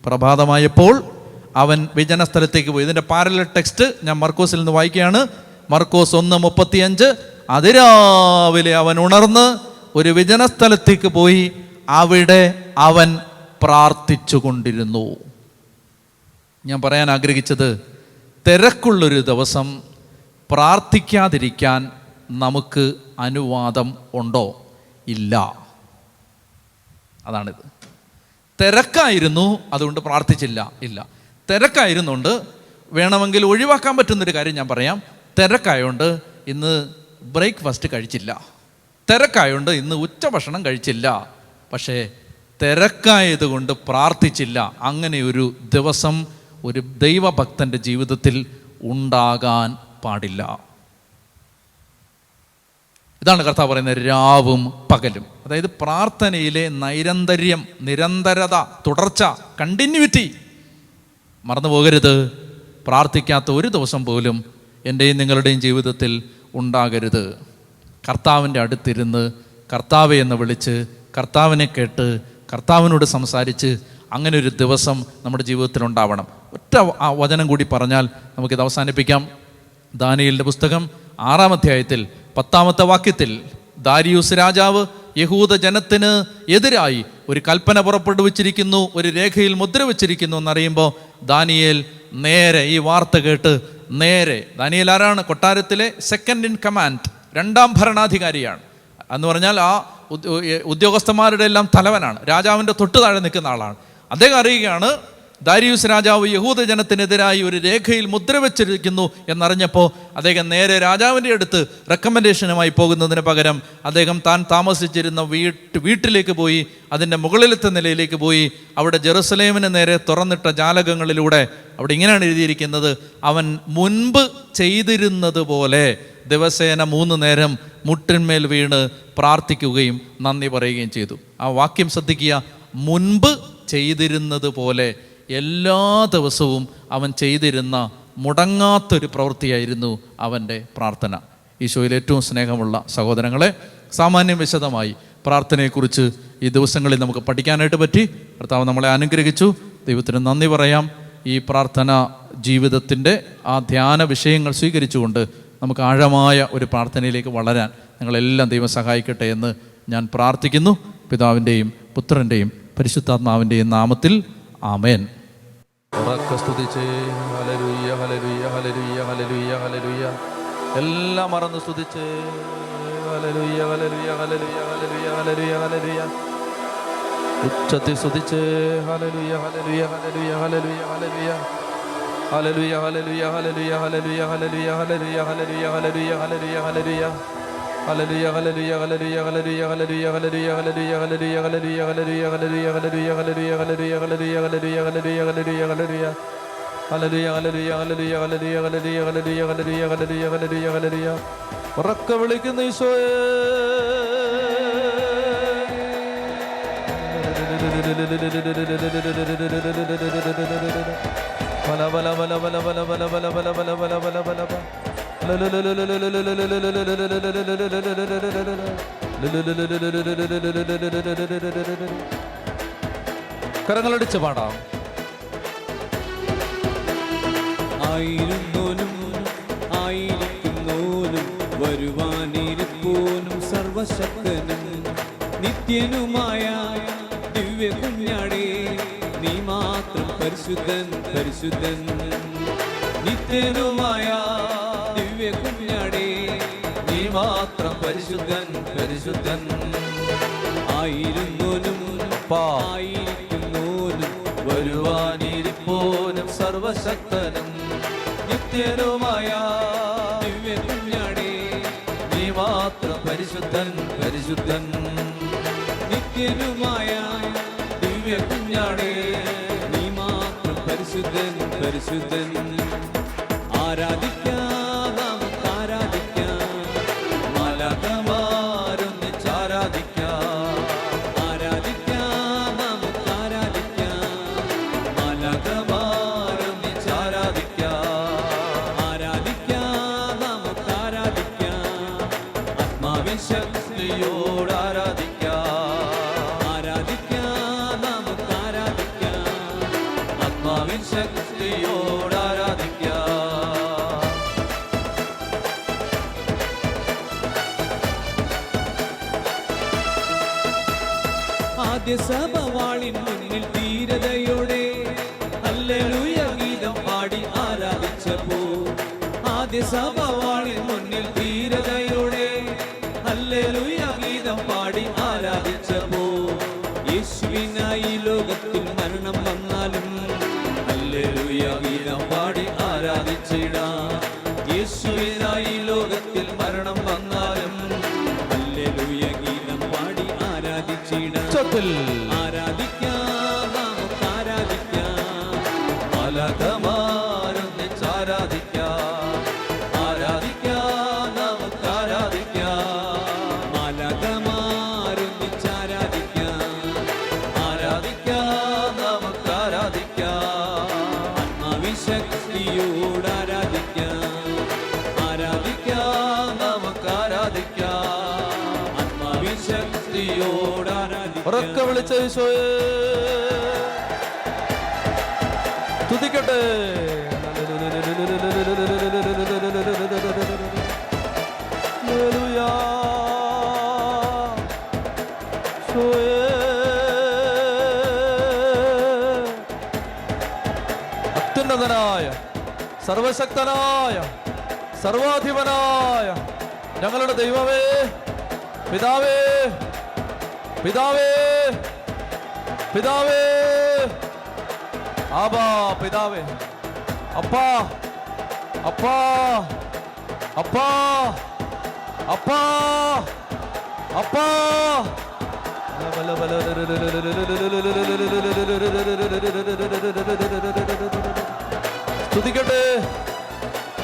പ്രഭാതമായപ്പോൾ അവൻ വിജനസ്ഥലത്തേക്ക് പോയി. ഇതിൻ്റെ പാരലൽ ടെക്സ്റ്റ് ഞാൻ മർക്കോസിൽ നിന്ന് വായിക്കുകയാണ്. മർക്കോസ് 1:35. അതിരാവിലെ അവൻ ഉണർന്ന് ഒരു വിജനസ്ഥലത്തേക്ക് പോയി, അവിടെ അവൻ പ്രാർത്ഥിച്ചു കൊണ്ടിരുന്നു. ഞാൻ പറയാൻ ആഗ്രഹിച്ചത്, തിരക്കുള്ളൊരു ദിവസം പ്രാർത്ഥിക്കാതിരിക്കാൻ നമുക്ക് അനുവാദം ഉണ്ടോ? ഇല്ല. അതാണിത്. തിരക്കായിരുന്നു, അതുകൊണ്ട് പ്രാർത്ഥിച്ചില്ല, ഇല്ല. തിരക്കായിരുന്നുകൊണ്ട് വേണമെങ്കിൽ ഒഴിവാക്കാൻ പറ്റുന്നൊരു കാര്യം ഞാൻ പറയാം. തിരക്കായോണ്ട് ഇന്ന് ബ്രേക്ക്ഫാസ്റ്റ് കഴിച്ചില്ല, തിരക്കായോണ്ട് ഇന്ന് ഉച്ചഭക്ഷണം കഴിച്ചില്ല, പക്ഷേ തിരക്കായതുകൊണ്ട് പ്രാർത്ഥിച്ചില്ല. അങ്ങനെ ഒരു ദിവസം ഒരു ദൈവഭക്തൻ്റെ ജീവിതത്തിൽ ഉണ്ടാകാൻ പാടില്ല. ഇതാണ് കർത്താവ് പറയുന്നത്, രാവും പകലും. അതായത് പ്രാർത്ഥനയിലെ നൈരന്തര്യം, നിരന്തരത, തുടർച്ച, കണ്ടിന്യൂറ്റി മറന്നു പോകരുത്. പ്രാർത്ഥിക്കാത്ത ഒരു ദിവസം പോലും എൻ്റെയും നിങ്ങളുടെയും ജീവിതത്തിൽ ഉണ്ടാകരുത്. കർത്താവിൻ്റെ അടുത്തിരുന്ന് കർത്താവെ എന്ന് വിളിച്ച്, കർത്താവിനെ കേട്ട്, കർത്താവിനോട് സംസാരിച്ച്, അങ്ങനെ ഒരു ദിവസം നമ്മുടെ ജീവിതത്തിൽ ഉണ്ടാവണം. ഒറ്റ വചനം കൂടി പറഞ്ഞാൽ നമുക്കിത് അവസാനിപ്പിക്കാം. ദാനിയേലിൻ്റെ പുസ്തകം 6-ാം അധ്യായത്തിൽ 10-ാമത്തെ വാക്യത്തിൽ ദാരിയൂസ് രാജാവ് യഹൂദ ജനത്തിന് എതിരായി ഒരു കൽപ്പന പുറപ്പെടുവിച്ചിരിക്കുന്നു, ഒരു രേഖയിൽ മുദ്ര വെച്ചിരിക്കുന്നു എന്നറിയുമ്പോൾ ദാനിയേൽ നേരെ ഈ വാർത്ത കേട്ട് നേരെ, ദാനിയേൽ ആരാണ്? കൊട്ടാരത്തിലെ സെക്കൻഡ് ഇൻ കമാൻഡ്, 2-ാം ഭരണാധികാരിയാണ്. എന്ന് പറഞ്ഞാൽ ആ ഉദ്യോഗസ്ഥന്മാരുടെ എല്ലാം തലവനാണ്, രാജാവിൻ്റെ തൊട്ട് താഴെ നിൽക്കുന്ന ആളാണ്. അദ്ദേഹം അറിയുകയാണ്, ദാരിയൂസ് രാജാവ് യഹൂദ ജനത്തിനെതിരായി ഒരു രേഖയിൽ മുദ്ര വെച്ചിരിക്കുന്നു എന്നറിഞ്ഞപ്പോൾ അദ്ദേഹം നേരെ രാജാവിൻ്റെ അടുത്ത് റെക്കമെൻഡേഷനുമായി പോകുന്നതിന് പകരം അദ്ദേഹം താൻ താമസിച്ചിരുന്ന വീട്ടിലേക്ക് പോയി, അതിൻ്റെ മുകളിലത്തെ നിലയിലേക്ക് പോയി. അവിടെ ജെറുസലേമിന് നേരെ തുറന്നിട്ട ജാലകങ്ങളിലൂടെ അവിടെ ഇങ്ങനെയാണ് എഴുതിയിരിക്കുന്നത്, അവൻ മുൻപ് ചെയ്തിരുന്നത് പോലെ ദിവസേന 3 നേരം മുട്ടിന്മേൽ വീണ് പ്രാർത്ഥിക്കുകയും നന്ദി പറയുകയും ചെയ്തു. ആ വാക്യം ശ്രദ്ധിക്കുക, മുൻപ് ചെയ്തിരുന്നത് പോലെ. എല്ലാ ദിവസവും അവൻ ചെയ്തിരുന്ന മുടങ്ങാത്തൊരു പ്രവൃത്തിയായിരുന്നു അവൻ്റെ പ്രാർത്ഥന. ഈശോയിൽ ഏറ്റവും സ്നേഹമുള്ള സഹോദരങ്ങളെ, സാമാന്യം വിശദമായി പ്രാർത്ഥനയെക്കുറിച്ച് ഈ ദിവസങ്ങളിൽ നമുക്ക് പഠിക്കാനായിട്ട് പറ്റി. കർത്താവ് നമ്മളെ അനുഗ്രഹിച്ചു. ദൈവത്തിന് നന്ദി പറയാം. ഈ പ്രാർത്ഥന ജീവിതത്തിൻ്റെ ആ ധ്യാന വിഷയങ്ങൾ സ്വീകരിച്ചുകൊണ്ട് നമുക്ക് ആഴമായ ഒരു പ്രാർത്ഥനയിലേക്ക് വളരാൻ നിങ്ങളെല്ലാം ദൈവം സഹായിക്കട്ടെ എന്ന് ഞാൻ പ്രാർത്ഥിക്കുന്നു. പിതാവിൻ്റെയും പുത്രൻ്റെയും പരിശുദ്ധാത്മാവിൻ്റെയും നാമത്തിൽ ആമേൻ. സ്തുതിച്ചേ, ഹല്ലേലൂയ ഹല്ലേലൂയ ഹല്ലേലൂയ ഹല്ലേലൂയ ഹല്ലേലൂയ. എല്ലാം മറന്ന് സ്തുതിച്ചേ, ഹല്ലേലൂയ ഹല്ലേലൂയ ഹല്ലേലൂയ ഹല്ലേലൂയ ഹല്ലേലൂയ ഹല്ലേലൂയ. ഉച്ചത്തിൽ സ്തുതിച്ചേ, ഹല്ലേലൂയ ഹല്ലേലൂയ ഹല്ലേലൂയ ഹല്ലേലൂയ ഹല്ലേലൂയ ഹല്ലേലൂയ ഹല്ലേലൂയ ഹല്ലേലൂയ ഹല്ലേലൂയ ഹല്ലേലൂയ ഹല്ലേലൂയ ഹല്ലേലൂയ ഹല്ലേലൂയ ഹല്ലേലൂയ ഹല്ലേലൂയ Hallelujah, hallelujah, hallelujah, hallelujah, hallelujah, hallelujah, hallelujah, hallelujah, hallelujah, hallelujah, hallelujah, hallelujah, hallelujah, hallelujah, hallelujah, hallelujah, hallelujah, hallelujah, hallelujah. Hallelujah, hallelujah, hallelujah, hallelujah, hallelujah, hallelujah, hallelujah, hallelujah, hallelujah, hallelujah. ഉറക്കെ വിളിക്കുന്ന ഈശോയേ, ബല ബല ബല ബല ബല ബല ബല ബല ബല ബല ബല ബല ബല. കരങ്ങളടിച്ച് പാടാം. ആയിരുന്നോനും ആയിരിക്കുന്നോനും വരുവാനിരിപ്പോനും സർവശക്തനും നിത്യനുമായ ദിവ്യ കുഞ്ഞാടേ, നീ മാത്രം പരിശുദ്ധൻ പരിശുദ്ധൻ. നിത്യനുമായ ദിവ്യ കുഞ്ഞാടേ, നീ മാത്രം പരിശുദ്ധൻ പരിശുദ്ധൻ. ആയിരുന്നോനും ആയിരിക്കുന്നോനും വരുവാനിരിപ്പോനും സർവശക്തനും നിത്യനുമായ ദിവ്യ കുഞ്ഞാടേ, നീ മാത്രം പരിശുദ്ധൻ പരിശുദ്ധൻ. നിത്യനുമായ ദിവ്യ കുഞ്ഞാടേ, നീ മാത്രം പരിശുദ്ധൻ പരിശുദ്ധൻ. ആരാധിക്കാം നമുക്ക് ആരാധിക്കാം, മാലാഖമാരൊന്നിച്ച് ആരാധിക്കാം. ആരാധിക്കാം നമുക്ക് ആരാധിക്കാം, മാലാഖമാരൊന്നിച്ച് ആരാധിക്കാം. ആരാധിക്കാം നമുക്ക് ആരാധിക്കാം, ആത്മാവിൻ ശക്തിയോട് ആരാധിക്കാം. ആരാധിക്കാം നമുക്ക് ആരാധിക്കാം, ആത്മാവിൻ ശക്തിയോട് ആരാധിക്കാം. ആദ്യ സഭവാളിൻ മുന്നിൽ ധീരതയോടെ ഹല്ലേലൂയ ഗീതം പാടി ആരാധിച്ചപ്പോ. ആദ്യ സഭവാളിൻ മുന്നിൽ ധീരതയോടെ ഹല്ലേലൂയ ഗീതം പാടി ആരാധിച്ചപ്പോ. യേശുവിനായി ലോകത്തിൽ മരണം വന്നാലും ഹല്ലേലൂയ ഗീതം പാടി ആരാധിച്ചിടാം. യേശുവിനായി ലോകത്തിൽ മരണം വന്നാലും ഹല്ലേലൂയ ഗീതം പാടി ആരാധിച്ചിടാം. ആരാധിക്കാം നമുക്ക് ആരാധിക്കാം, മാലാഖമാരൊന്നിച്ച് ആരാധിക്കാം. ആരാധിക്കാം നമുക്ക് ആരാധിക്കാം, മാലാഖമാരൊന്നിച്ച് ആരാധിക്കാം. ആരാധിക്കാം നമുക്ക് ആരാധിക്കാം, ആത്മാവിൻ ശക്തിയോട് ആരാധിക്കാം. ആരാധിക്കാം നമുക്ക് ആരാധിക്കാം, ആത്മാവിൻ ശക്തിയോട് ആരാധിക്കാം. ഉറക്കെ വിളിച്ച ഈശോയെ സ്തുതിക്കട്ടെ. ഹല്ലേലൂയ. ഈശോയെ അത്യുന്നതനായ സർവശക്തനായ സർവാധിപനായ ഞങ്ങളുടെ ദൈവമേ, പിതാവേ പിതാവേ പിതാവേ, ആബാ പിതാവേ, അപ്പാ അപ്പാ അപ്പാ അപ്പാ അപ്പാ. സ്തുതിക്കട്ടെ.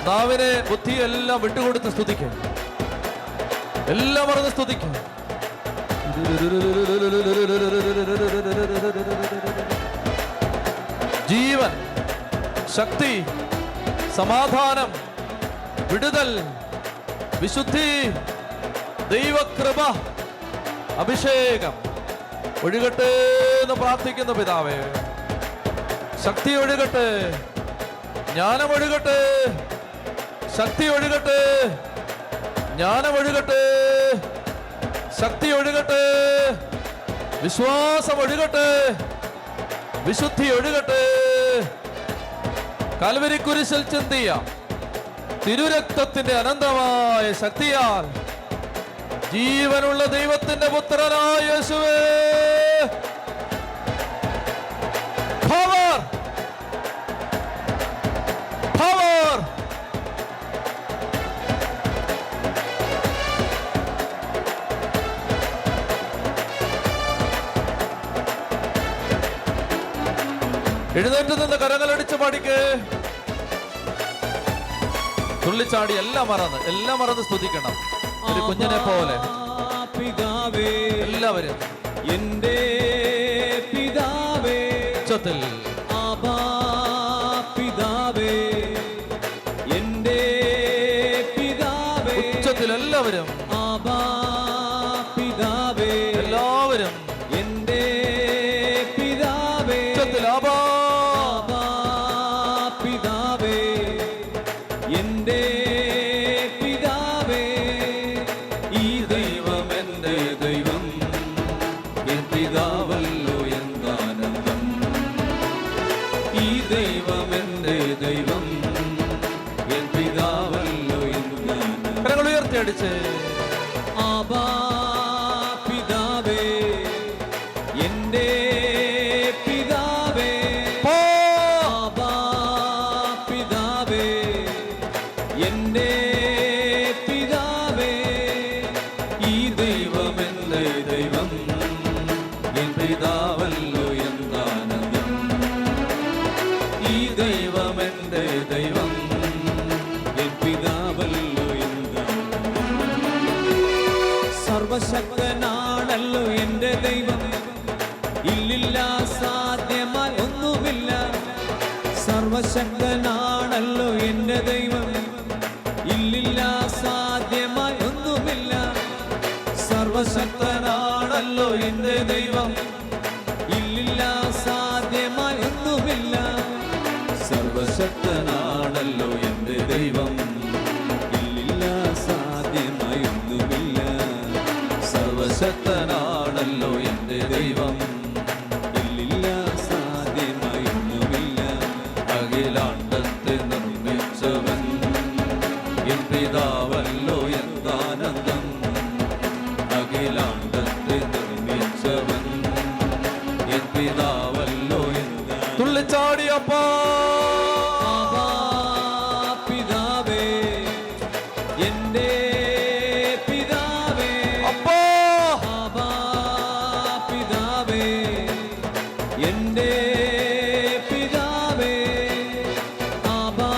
നാവിനെ ബുദ്ധിയെല്ലാം വിട്ടുകൊടുത്ത് സ്തുതിക്കും, എല്ലാം മറന്ന് സ്തുതിക്കും. ജീവൻ, ശക്തി, സമാധാനം, വിടുതൽ, വിശുദ്ധി, ദൈവകൃപ, അഭിഷേകം ഒഴുകട്ടെ എന്ന് പ്രാർത്ഥിക്കുന്നു പിതാവേ. ശക്തി ഒഴുകട്ടെ, ജ്ഞാനം ഒഴുകട്ടെ, ശക്തി ഒഴുകട്ടെ, ജ്ഞാനം ഒഴുകട്ടെ, ശക്തി ഒഴുകട്ടെ, വിശ്വാസം ഒഴുകട്ടെ, വിശുദ്ധി ഒഴുകട്ടെ. കാൽവരി കുരിശിൽ ചിന്തിയ തിരുരക്തത്തിന്റെ അനന്തമായ ശക്തിയാൽ ജീവനുള്ള ദൈവത്തിന്റെ പുത്രനായ യേശുവേ, പവർ പവർ. എഴുന്നേറ്റ് നിന്ന് കരങ്ങളടിച്ച് പാടിക്ക്. തുള്ളിച്ചാടി എല്ലാം മറന്ന് സ്തുതിക്കണം, ഒരു കുഞ്ഞിനെ പോലെ. പിതാവേ, എല്ലാവരും എന്റെ പിതാവേ, ഉച്ചത്തിൽ ആബാ പിതാവേ, എന്റെ പിതാവേ, ഉച്ചത്തിൽ എല്ലാവരും ആബാ പിതാവേ, എല്ലാവരും എന്റെ പിതാവേ, ഉച്ചത്തിൽ ആബാ പിതാവേ, എന്റെ പിതാവേ. ഈ ദൈവം എന്റെ ദൈവം, എൻ പിതാവല്ലോ എന്താനന്ദം. ഈ ആബാ പിതാവേ, എൻ്റെ പിതാവേ. ആബാ പിതാവേ, എൻ്റെ പിതാവേ. ഈ ദൈവം എൻ്റെ ദൈവം, എൻ പിതാവല്ലോ എന്താനന്ദം. ഈ ദൈവം എൻ്റെ ദൈവം, എൻ പിതാവല്ലോ എന്താനന്ദം. സർവശക്തനാണല്ലോ എൻ്റെ ദൈവം, ഇല്ലില്ല സാധ്യമായി ഒന്നുമില്ല. സർവശക്തനാണല്ലോ എൻ്റെ ദൈവം, ഇല്ലില്ല സാധ്യമായി ഒന്നുമില്ല. സർവശക്തനാണല്ലോ എൻ്റെ ദൈവം, ഇല്ലില്ല സാധ്യമായി ഒന്നുമില്ല. സർവശക്തനാണല്ലോ എൻ്റെ ദൈവം, ഇല്ലില്ല സാധ്യമായി ഒന്നുമില്ല. സർവശക്തനാണല്ലോ എൻ്റെ ദൈവം, ഇല്ലില്ല സാധ്യമായി ഒന്നുമില്ല. അഖിലാണ്ടത്തെ നിർമ്മിച്ചവൻ എൻ പിതാവല്ലോ എന്താനന്ദം. അഖിലാണ്ടത്തെ നിർമ്മിച്ചവൻ എൻ പിതാവല്ലോ എന്താ. തുള്ളിച്ചാടിയപ്പാ പിതാവേ, എൻ്റെ പിതാവേ. അപ്പാ ആബാ പിതാവേ, എൻ്റെ പിതാവേ. ആബാ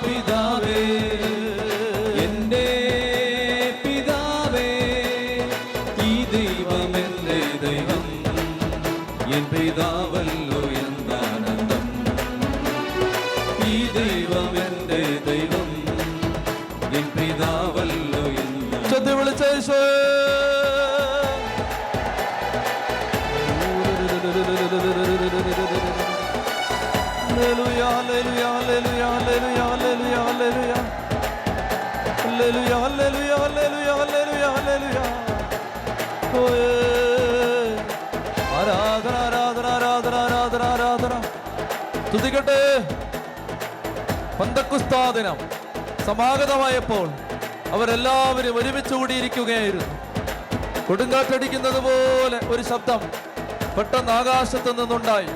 പിതാവേ, എൻ്റെ പിതാവേ. ഈ ദൈവം എൻ്റെ ദൈവം, എൻ പിതാവല്ലോ എന്താനന്ദം. ഈ ദൈവം എൻ്റെ ദൈവം, എൻ പിതാവല്ലോ എന്താ. ചൊല്ലി വിളിച്ച യേശുവേ. ഹല്ലേലൂയ, ഹല്ലേലൂയ, ഹല്ലേലൂയ, ഹല്ലേലൂയ, ഹല്ലേലൂയ, ഹല്ലേലൂയ. ഹല്ലേലൂയ, ഹല്ലേലൂയ, ഹല്ലേലൂയ, ഹല്ലേലൂയ, ഹല്ലേലൂയ. ഓയേ. ആരാധന, ആരാധന, ആരാധന, ആരാധന, ആരാധന. സ്തുതിക്കട്ടെ. പന്തക്കുസ്താ ദിനം സമാഗതമായപ്പോൾ അവരെല്ലാവരും ഒരുമിച്ച് കൂടിയിരിക്കുകയായിരുന്നു. കൊടുങ്കാറ്റടിക്കുന്നത് പോലെ ഒരു ശബ്ദം പെട്ടെന്ന് ആകാശത്ത് നിന്നുണ്ടായി.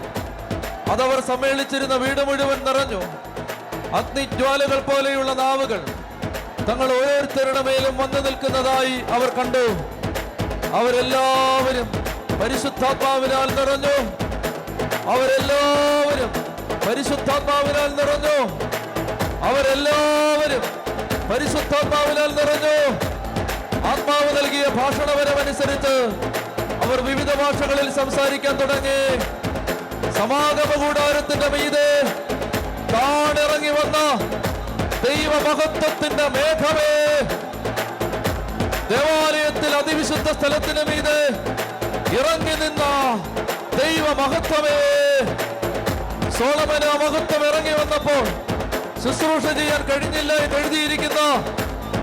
അതവർ സമ്മേളിച്ചിരുന്ന വീട് മുഴുവൻ നിറഞ്ഞു. അഗ്നിജ്വാലകൾ പോലെയുള്ള നാവുകൾ തങ്ങൾ ഓരോരുത്തരുടെ മേലും വന്നു നിൽക്കുന്നതായി അവർ കണ്ടു. അവരെല്ലാവരും പരിശുദ്ധാത്മാവിനാൽ നിറഞ്ഞു. അവരെല്ലാവരും പരിശുദ്ധാത്മാവിനാൽ നിറഞ്ഞു. അവരെല്ലാവരും പരിശുദ്ധാത്മാവിനാൽ നിറഞ്ഞു. ആത്മാവ് നൽകിയ ഭാഷണവരമനുസരിച്ച് അവർ വിവിധ ഭാഷകളിൽ സംസാരിക്കാൻ തുടങ്ങി. സമാഗമ കൂടാരത്തിന്റെ മീതെ താണിറങ്ങി വന്ന ദൈവമഹത്വത്തിന്റെ മേഘമേ, ദേവാലയത്തിൽ അതിവിശുദ്ധ സ്ഥലത്തിന് മീതെ ഇറങ്ങി നിന്ന ദൈവമഹത്വമേ, സോളമന് ആ മഹത്വം ഇറങ്ങി വന്നപ്പോൾ ശുശ്രൂഷ ചെയ്യാൻ കഴിഞ്ഞില്ല എന്ന് എഴുതിയിരിക്കുന്ന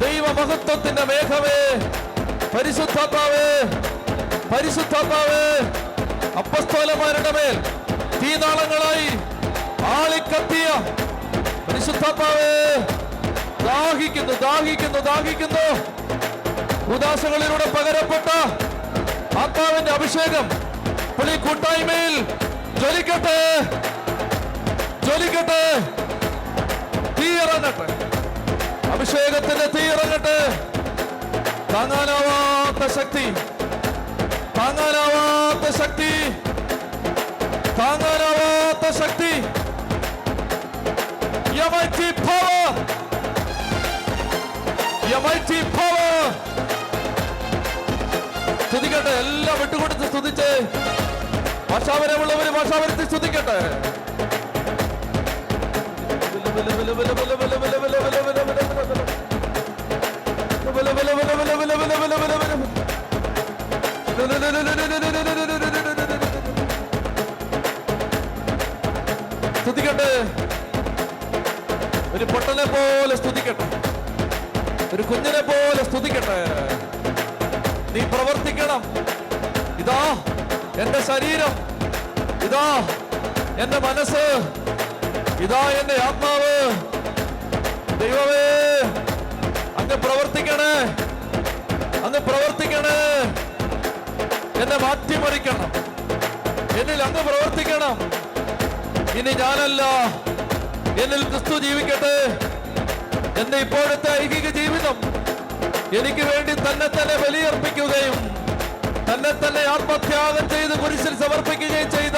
ദൈവമഹത്വത്തിന്റെ മേഘമേ, പരിശുദ്ധാത്മാവേ, പരിശുദ്ധാത്മാവേ, അപ്പസ്തോലന്മാരുടെ മേൽ തീനാളങ്ങളായി ആളിക്കത്തിയ പരിശുദ്ധാത്മാവേ, ദാഹിക്കുന്നു, ദാഹിക്കുന്നു, ദാഹിക്കുന്നു. ഉദാസകളിലൂടെ പകരപ്പെട്ട ആത്മാവിന്റെ അഭിഷേകം പുളി കൂട്ടായ്മയിൽ ജ്വലിക്കട്ടെ, ജ്വലിക്കട്ടെ, തീയിറങ്ങട്ടെ, അഭിഷേകത്തിന്റെ തീയിറങ്ങട്ടെ. താങ്ങാനാവാത്ത ശക്തി, താങ്ങാനാവാത്ത ശക്തി, താങ്ങാനാവാത്ത ശക്തി. Your mighty power, your mighty power. സ്തുതിക്കട്ടെ, എല്ലാം വിട്ടുകൊടുത്ത് സ്തുതിച്ച് ഭാഷാപരമുള്ളവര് ഭാഷാപരത്തിൽ സ്തുതിക്കട്ടെ. സ്തുതിക്കട്ടെ, ഒരു പൊട്ടനെ പോലെ സ്തുതിക്കട്ടെ, ഒരു കുഞ്ഞിനെ പോലെ സ്തുതിക്കട്ടെ. നീ പ്രവർത്തിക്കണം. ഇതാ എന്റെ ശരീരം, ഇതാ എന്റെ മനസ്സ്, ഇതാ എന്റെ ആത്മാവ്. ദൈവമേ, അങ്ങ് പ്രവർത്തിക്കണേ, അങ്ങ് എന്നെ മാറ്റിമറിക്കണം, എന്നിൽ അങ്ങ് പ്രവർത്തിക്കണം. ഇനി ഞാനല്ല, എന്നിൽ ക്രിസ്തു ജീവിക്കട്ടെ. എന്റെ ഇപ്പോഴത്തെ ഐഹിക ജീവിതം എനിക്ക് വേണ്ടി തന്നെ തന്നെ ബലിയർപ്പിക്കുകയും തന്നെ തന്നെ ആത്മത്യാഗം ചെയ്ത് കുരിശിൽ സമർപ്പിക്കുകയും ചെയ്ത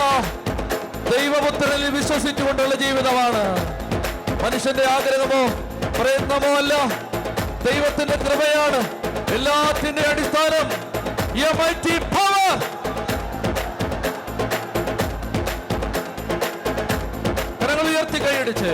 ദൈവപുത്രനിൽ വിശ്വസിച്ചുകൊണ്ടുള്ള ജീവിതമാണ്. മനുഷ്യന്റെ ആഗ്രഹമോ പ്രയത്നമോ അല്ല, ദൈവത്തിന്റെ കൃപയാണ് എല്ലാത്തിന്റെ അടിസ്ഥാനം. കരങ്ങൾ ഉയർത്തി കൈയടിച്ച്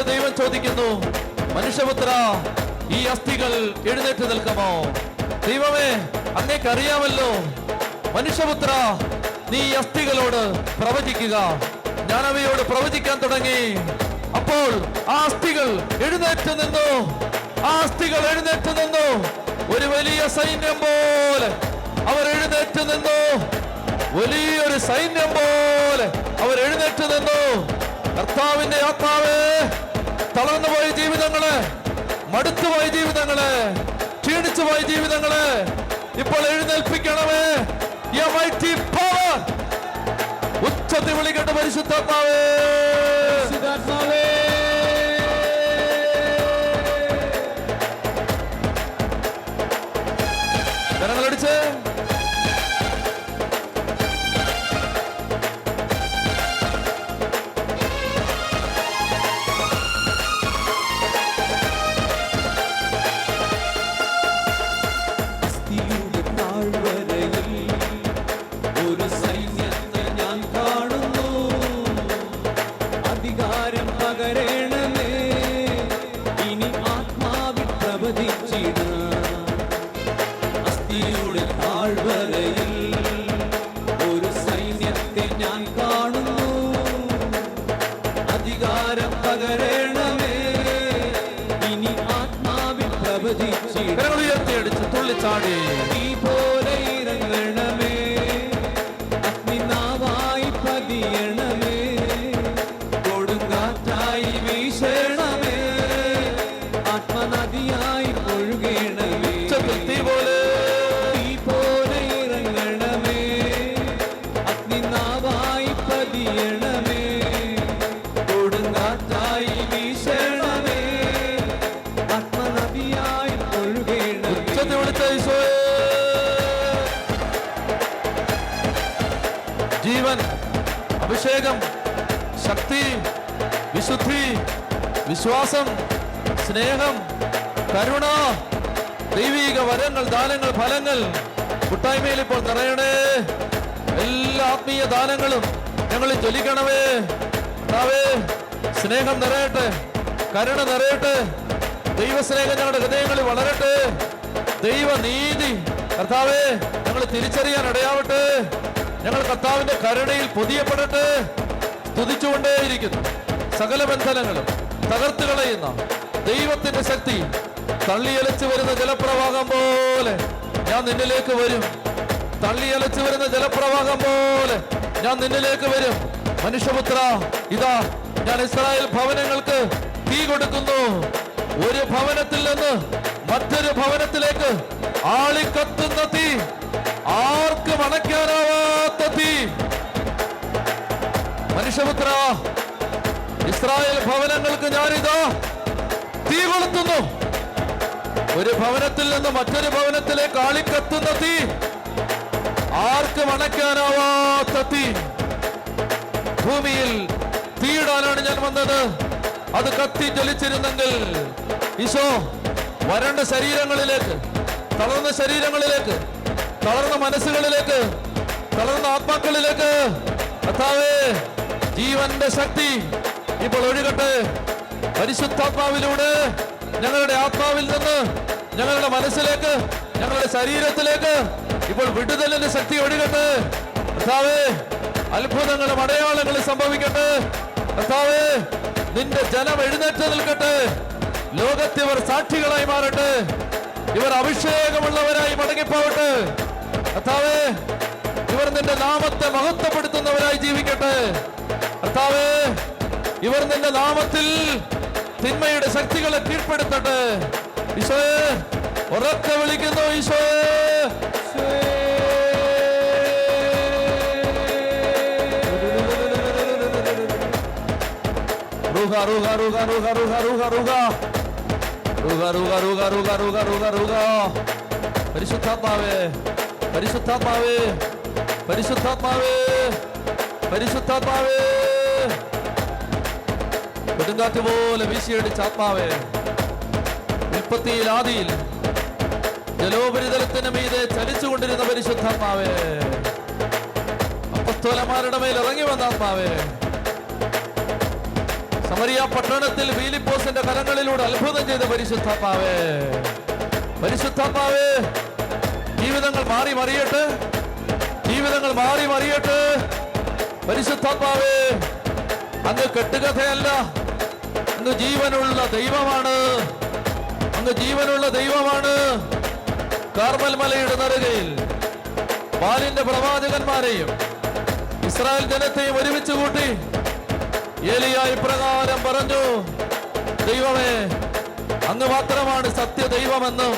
ദൈവം ചോദിക്കുന്നു, മനുഷ്യപുത്ര, ഈ അസ്ഥികൾ എഴുന്നേറ്റ് നിൽക്കുമോ? ദൈവമേ, അങ്ങേക്ക് അറിയാമല്ലോ. മനുഷ്യപുത്ര, നീ ഈ അസ്ഥികളോട് പ്രവചിക്കുക. ഞാൻ അവയോട് പ്രവചിക്കാൻ തുടങ്ങി. അപ്പോൾ ആ അസ്ഥികൾ എഴുന്നേറ്റ് നിന്നു. ആ അസ്ഥികൾ എഴുന്നേറ്റ് നിന്നു. ഒരു വലിയ സൈന്യം പോലെ അവർ എഴുന്നേറ്റ് നിന്നു. വലിയൊരു സൈന്യം പോലെ അവർ എഴുന്നേറ്റ് നിന്നു. കർത്താവിന്റെ ആത്മാവേ, തളർന്നുപോയ ജീവിതങ്ങള്, മടുത്തുപോയ ജീവിതങ്ങള്, ക്ഷീണിച്ചുപോയ ജീവിതങ്ങള് ഇപ്പോൾ എഴുന്നേൽപ്പിക്കണമേ. ഉച്ചത്തിൽ വിളിക്കട്ടെ പരിശുദ്ധാത്മാവേ. കരങ്ങളടിച്ച് ഒരു സൈന്യത്തെ ഞാൻ കാണുന്നു. അധികാരം പകരണമേ, ഇനി ആത്മാവിൽ പ്രവചിച്ചിടുയർത്തിയടിച്ച് തുള്ളിച്ചാടി. നീ പോലെ ഇറങ്ങണമേ, അഗ്നിനാവായി പതിയണമേ, കൊടുങ്കാറ്റായി വീശണമേ, ആത്മനദിയായി ഒഴുകണമേ. ജീവൻ, അഭിഷേകം, ശക്തി, വിശുദ്ധി, വിശ്വാസം, സ്നേഹം, കരുണ, ദൈവിക വരങ്ങൾ, ദാനങ്ങൾ, ഫലങ്ങൾ കൂട്ടായ്മയിൽ ഇപ്പോൾ നിറയണേ. എല്ലാ ആത്മീയ ദാനങ്ങളും ഞങ്ങളിൽ ജ്വലിക്കണമേ. കർത്താവേ, സ്നേഹം നിറയട്ടെ, കരുണ നിറയട്ടെ, ദൈവസ്നേഹം ഞങ്ങളുടെ ഹൃദയങ്ങളിൽ വളരട്ടെ. ദൈവനീതി കർത്താവേ ഞങ്ങൾ തിരിച്ചറിയാൻ ഇടയാവട്ടെ. ഞങ്ങൾ കർത്താവിന്റെ കരുണയിൽ പൊതിയപ്പെടട്ടെ. സ്തുതിച്ചുകൊണ്ടേയിരിക്കുന്നു. സകല ബന്ധനങ്ങളും തകർത്ത് കളയുന്ന ദൈവത്തിന്റെ ശക്തി തള്ളിയലച്ചു വരുന്ന ജലപ്രവാഹം പോലെ ഞാൻ നിന്നിലേക്ക് വരും. തള്ളിയലച്ചു വരുന്ന ജലപ്രവാഹം പോലെ ഞാൻ നിന്നിലേക്ക് വരും. മനുഷ്യപുത്ര, ഇതാ ഞാൻ ഇസ്രായേൽ ഭവനങ്ങൾക്ക് തീ കൊടുക്കുന്നു. ഒരു ഭവനത്തിൽ നിന്ന് മറ്റൊരു ഭവനത്തിലേക്ക് ആളിക്കത്തുന്ന തീ, ആർക്കും അണയ്ക്കാനാവാത്ത തീ. മനുഷ്യപുത്ര, ഇസ്രായേൽ ഭവനങ്ങൾക്ക് ഞാനിതാ തീ കൊളുത്തുന്നു. ഒരു ഭവനത്തിൽ നിന്ന് മറ്റൊരു ഭവനത്തിലേക്ക് ആളിക്കത്തുന്ന തീ, ആർക്കും അണയ്ക്കാനാവാത്ത തീ. ഭൂമിയിൽ തീയിടാനാണ് ഞാൻ വന്നത്. അത് കത്തി ജ്വലിച്ചിരുന്നെങ്കിൽ ഈശോ വരണ്ട ശരീരങ്ങളിലേക്ക്, തളർന്ന ശരീരങ്ങളിലേക്ക്, തളർന്ന മനസ്സുകളിലേക്ക്, തളർന്ന ആത്മാക്കളിലേക്ക് കർത്താവേ ജീവന്റെ ശക്തി ഇപ്പോൾ ഒഴുകട്ടെ. പരിശുദ്ധാത്മാവിലൂടെ ഞങ്ങളുടെ ആത്മാവിൽ നിന്ന് ഞങ്ങളുടെ മനസ്സിലേക്ക്, ഞങ്ങളുടെ ശരീരത്തിലേക്ക് ഇപ്പോൾ വിടുതലിന്റെ ശക്തി ഒഴുകട്ടെ. കർത്താവേ, അത്ഭുതങ്ങളും അടയാളങ്ങളും സംഭവിക്കട്ടെ. കർത്താവേ, നിന്റെ ജനം എഴുന്നേറ്റ് നിൽക്കട്ടെ. ലോകത്തിവർ സാക്ഷികളായി മാറട്ടെ. ഇവർ അഭിഷേകമുള്ളവരായി മടങ്ങിപ്പോവട്ടെ. കർത്താവേ, ഇവർ നിന്റെ നാമത്തെ മഹത്വപ്പെടുത്തുന്നവരായി ജീവിക്കട്ടെ. കർത്താവേ, ഇവർ നിന്റെ നാമത്തിൽ തിന്മയുടെ ശക്തികളെ കീഴ്പ്പെടുത്തട്ടെ. ഈശോയെ, ഉറക്കെ വിളിക്കുന്നു. ഈശോയെ, ruga ruga ruga ruga ruga ruga ruga ruga ruga ruga ruga ruga ruga ruga. പരിശുദ്ധാത്മാവേ, പരിശുദ്ധാത്മാവേ, പരിശുദ്ധാത്മാവേ, പരിശുദ്ധാത്മാവേ, കൊടുങ്കാറ്റ് പോലെ വീശിയടിച്ച ആത്മാവേ, ഉൽപ്പത്തിയിൽ ആദിയിൽ ജലോപരിതലത്തിന് മീതെ ചലിച്ചുകൊണ്ടിരുന്ന പരിശുദ്ധാത്മാവേ, അപ്പസ്തോലന്മാരുടെ മേൽ ഇറങ്ങി വന്ന ആത്മാവേ, സമരിയ പട്ടണത്തിൽ ഫിലിപ്പോസിന്റെ കരങ്ങളിലൂടെ അത്ഭുതം ചെയ്ത പരിശുദ്ധാത്മാവേ, പരിശുദ്ധാത്മാവേ, ജീവിതങ്ങൾ മാറി മറിയട്ടെ, ജീവിതങ്ങൾ മാറി മറിയട്ടെ. പരിശുദ്ധാത്മാവേ, അങ്ങ് കെട്ടുകഥയല്ല, അങ്ങ് ജീവനുള്ള ദൈവമാണ്, അങ്ങ് ജീവനുള്ള ദൈവമാണ്. കാർമൽ മലയുടെ നെറുകയിൽ ബാലിന്റെ പ്രവാചകന്മാരെയും ഇസ്രായേൽ ജനത്തെയും ഒരുമിച്ച് കൂട്ടി ഏലിയ ഇപ്രകാരം പറഞ്ഞു: ദൈവമേ, അങ്ങ് മാത്രമാണ് സത്യ ദൈവമെന്നും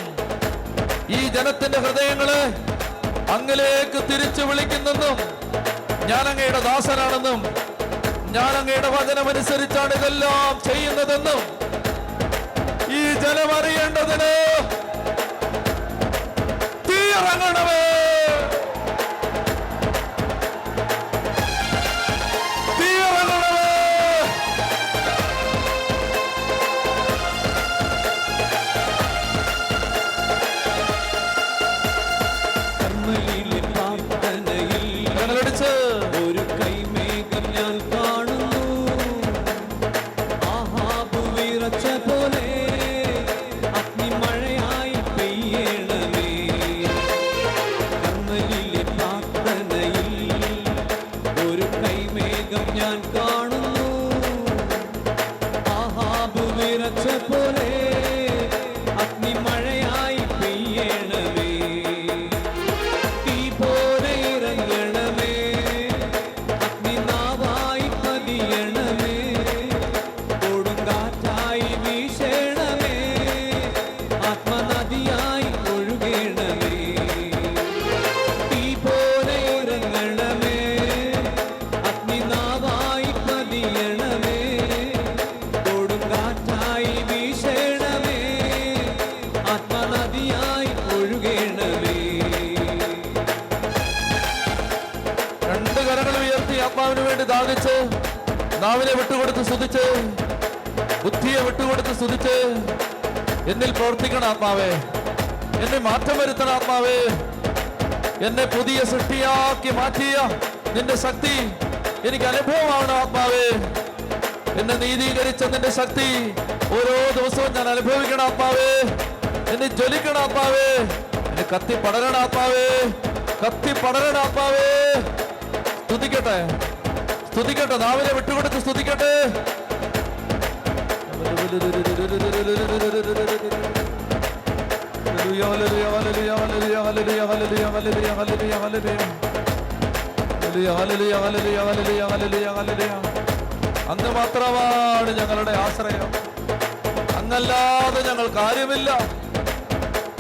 ഈ ജനത്തിന്റെ ഹൃദയങ്ങളെ അങ്ങിലേക്ക് തിരിച്ചു വിളിക്കുന്നെന്നും ഞാൻ അങ്ങയുടെ ദാസനാണെന്നും ഞാൻ അങ്ങയുടെ വചനമനുസരിച്ചാണ് ഇതെല്ലാം ചെയ്യുന്നതെന്നും ഈ ജനം അറിയേണ്ടതിന് തീയിറങ്ങണമേ, തീയിറങ്ങണമേ. ഒരു കൈമേഘം ഞാൻ കാണുന്നു, ആഹാബ് വിറച്ച പോലെ അഗ്നിമഴയായി പെയ്യണമേ. കർമ്മലിലെ പ്രാർത്ഥനയിൽ ഒരു കൈമേഘം ഞാൻ കാണുന്നു, ആഹാബ് വിറച്ച പോലെ അഗ്നിമഴയായി പെയ്യണമേ. ആത്മാവിന് വേണ്ടി ദാഹിച്ച്, നാവിനെ വിട്ടുകൊടുത്ത് സ്തുതിച്ച്, ബുദ്ധിയെ വിട്ടുകൊടുത്ത് സ്തുതിച്ച്, എന്നിൽ പ്രവർത്തിക്കണ ആത്മാവേ, എന്നെ മാറ്റം വരുത്തണ ആത്മാവേ, എന്നെ പുതിയ സൃഷ്ടിയാക്കി മാറ്റിയ നിന്റെ ശക്തി എനിക്ക് അനുഭവമാണ് ആത്മാവേ. എന്നെ നീതീകരിച്ച നിന്റെ ശക്തി ഓരോ ദിവസവും ഞാൻ അനുഭവിക്കണം ആത്മാവേ. എന്നെ ജ്വലിക്കണം ആത്മാവേ. എന്നെ കത്തി പടരണം ആത്മാവേ. കത്തി പടരണം ആത്മാവേ. സ്തുതിക്കട്ടെ, സ്തുതിക്കട്ടെ, നാവിനെ വിട്ടുകൊടുത്ത് സ്തുതിക്കട്ടെ. അങ്ങ് മാത്രമാണ് ഞങ്ങളുടെ ആശ്രയം. അങ്ങല്ലാതെ ഞങ്ങൾക്ക് ആരുമില്ല.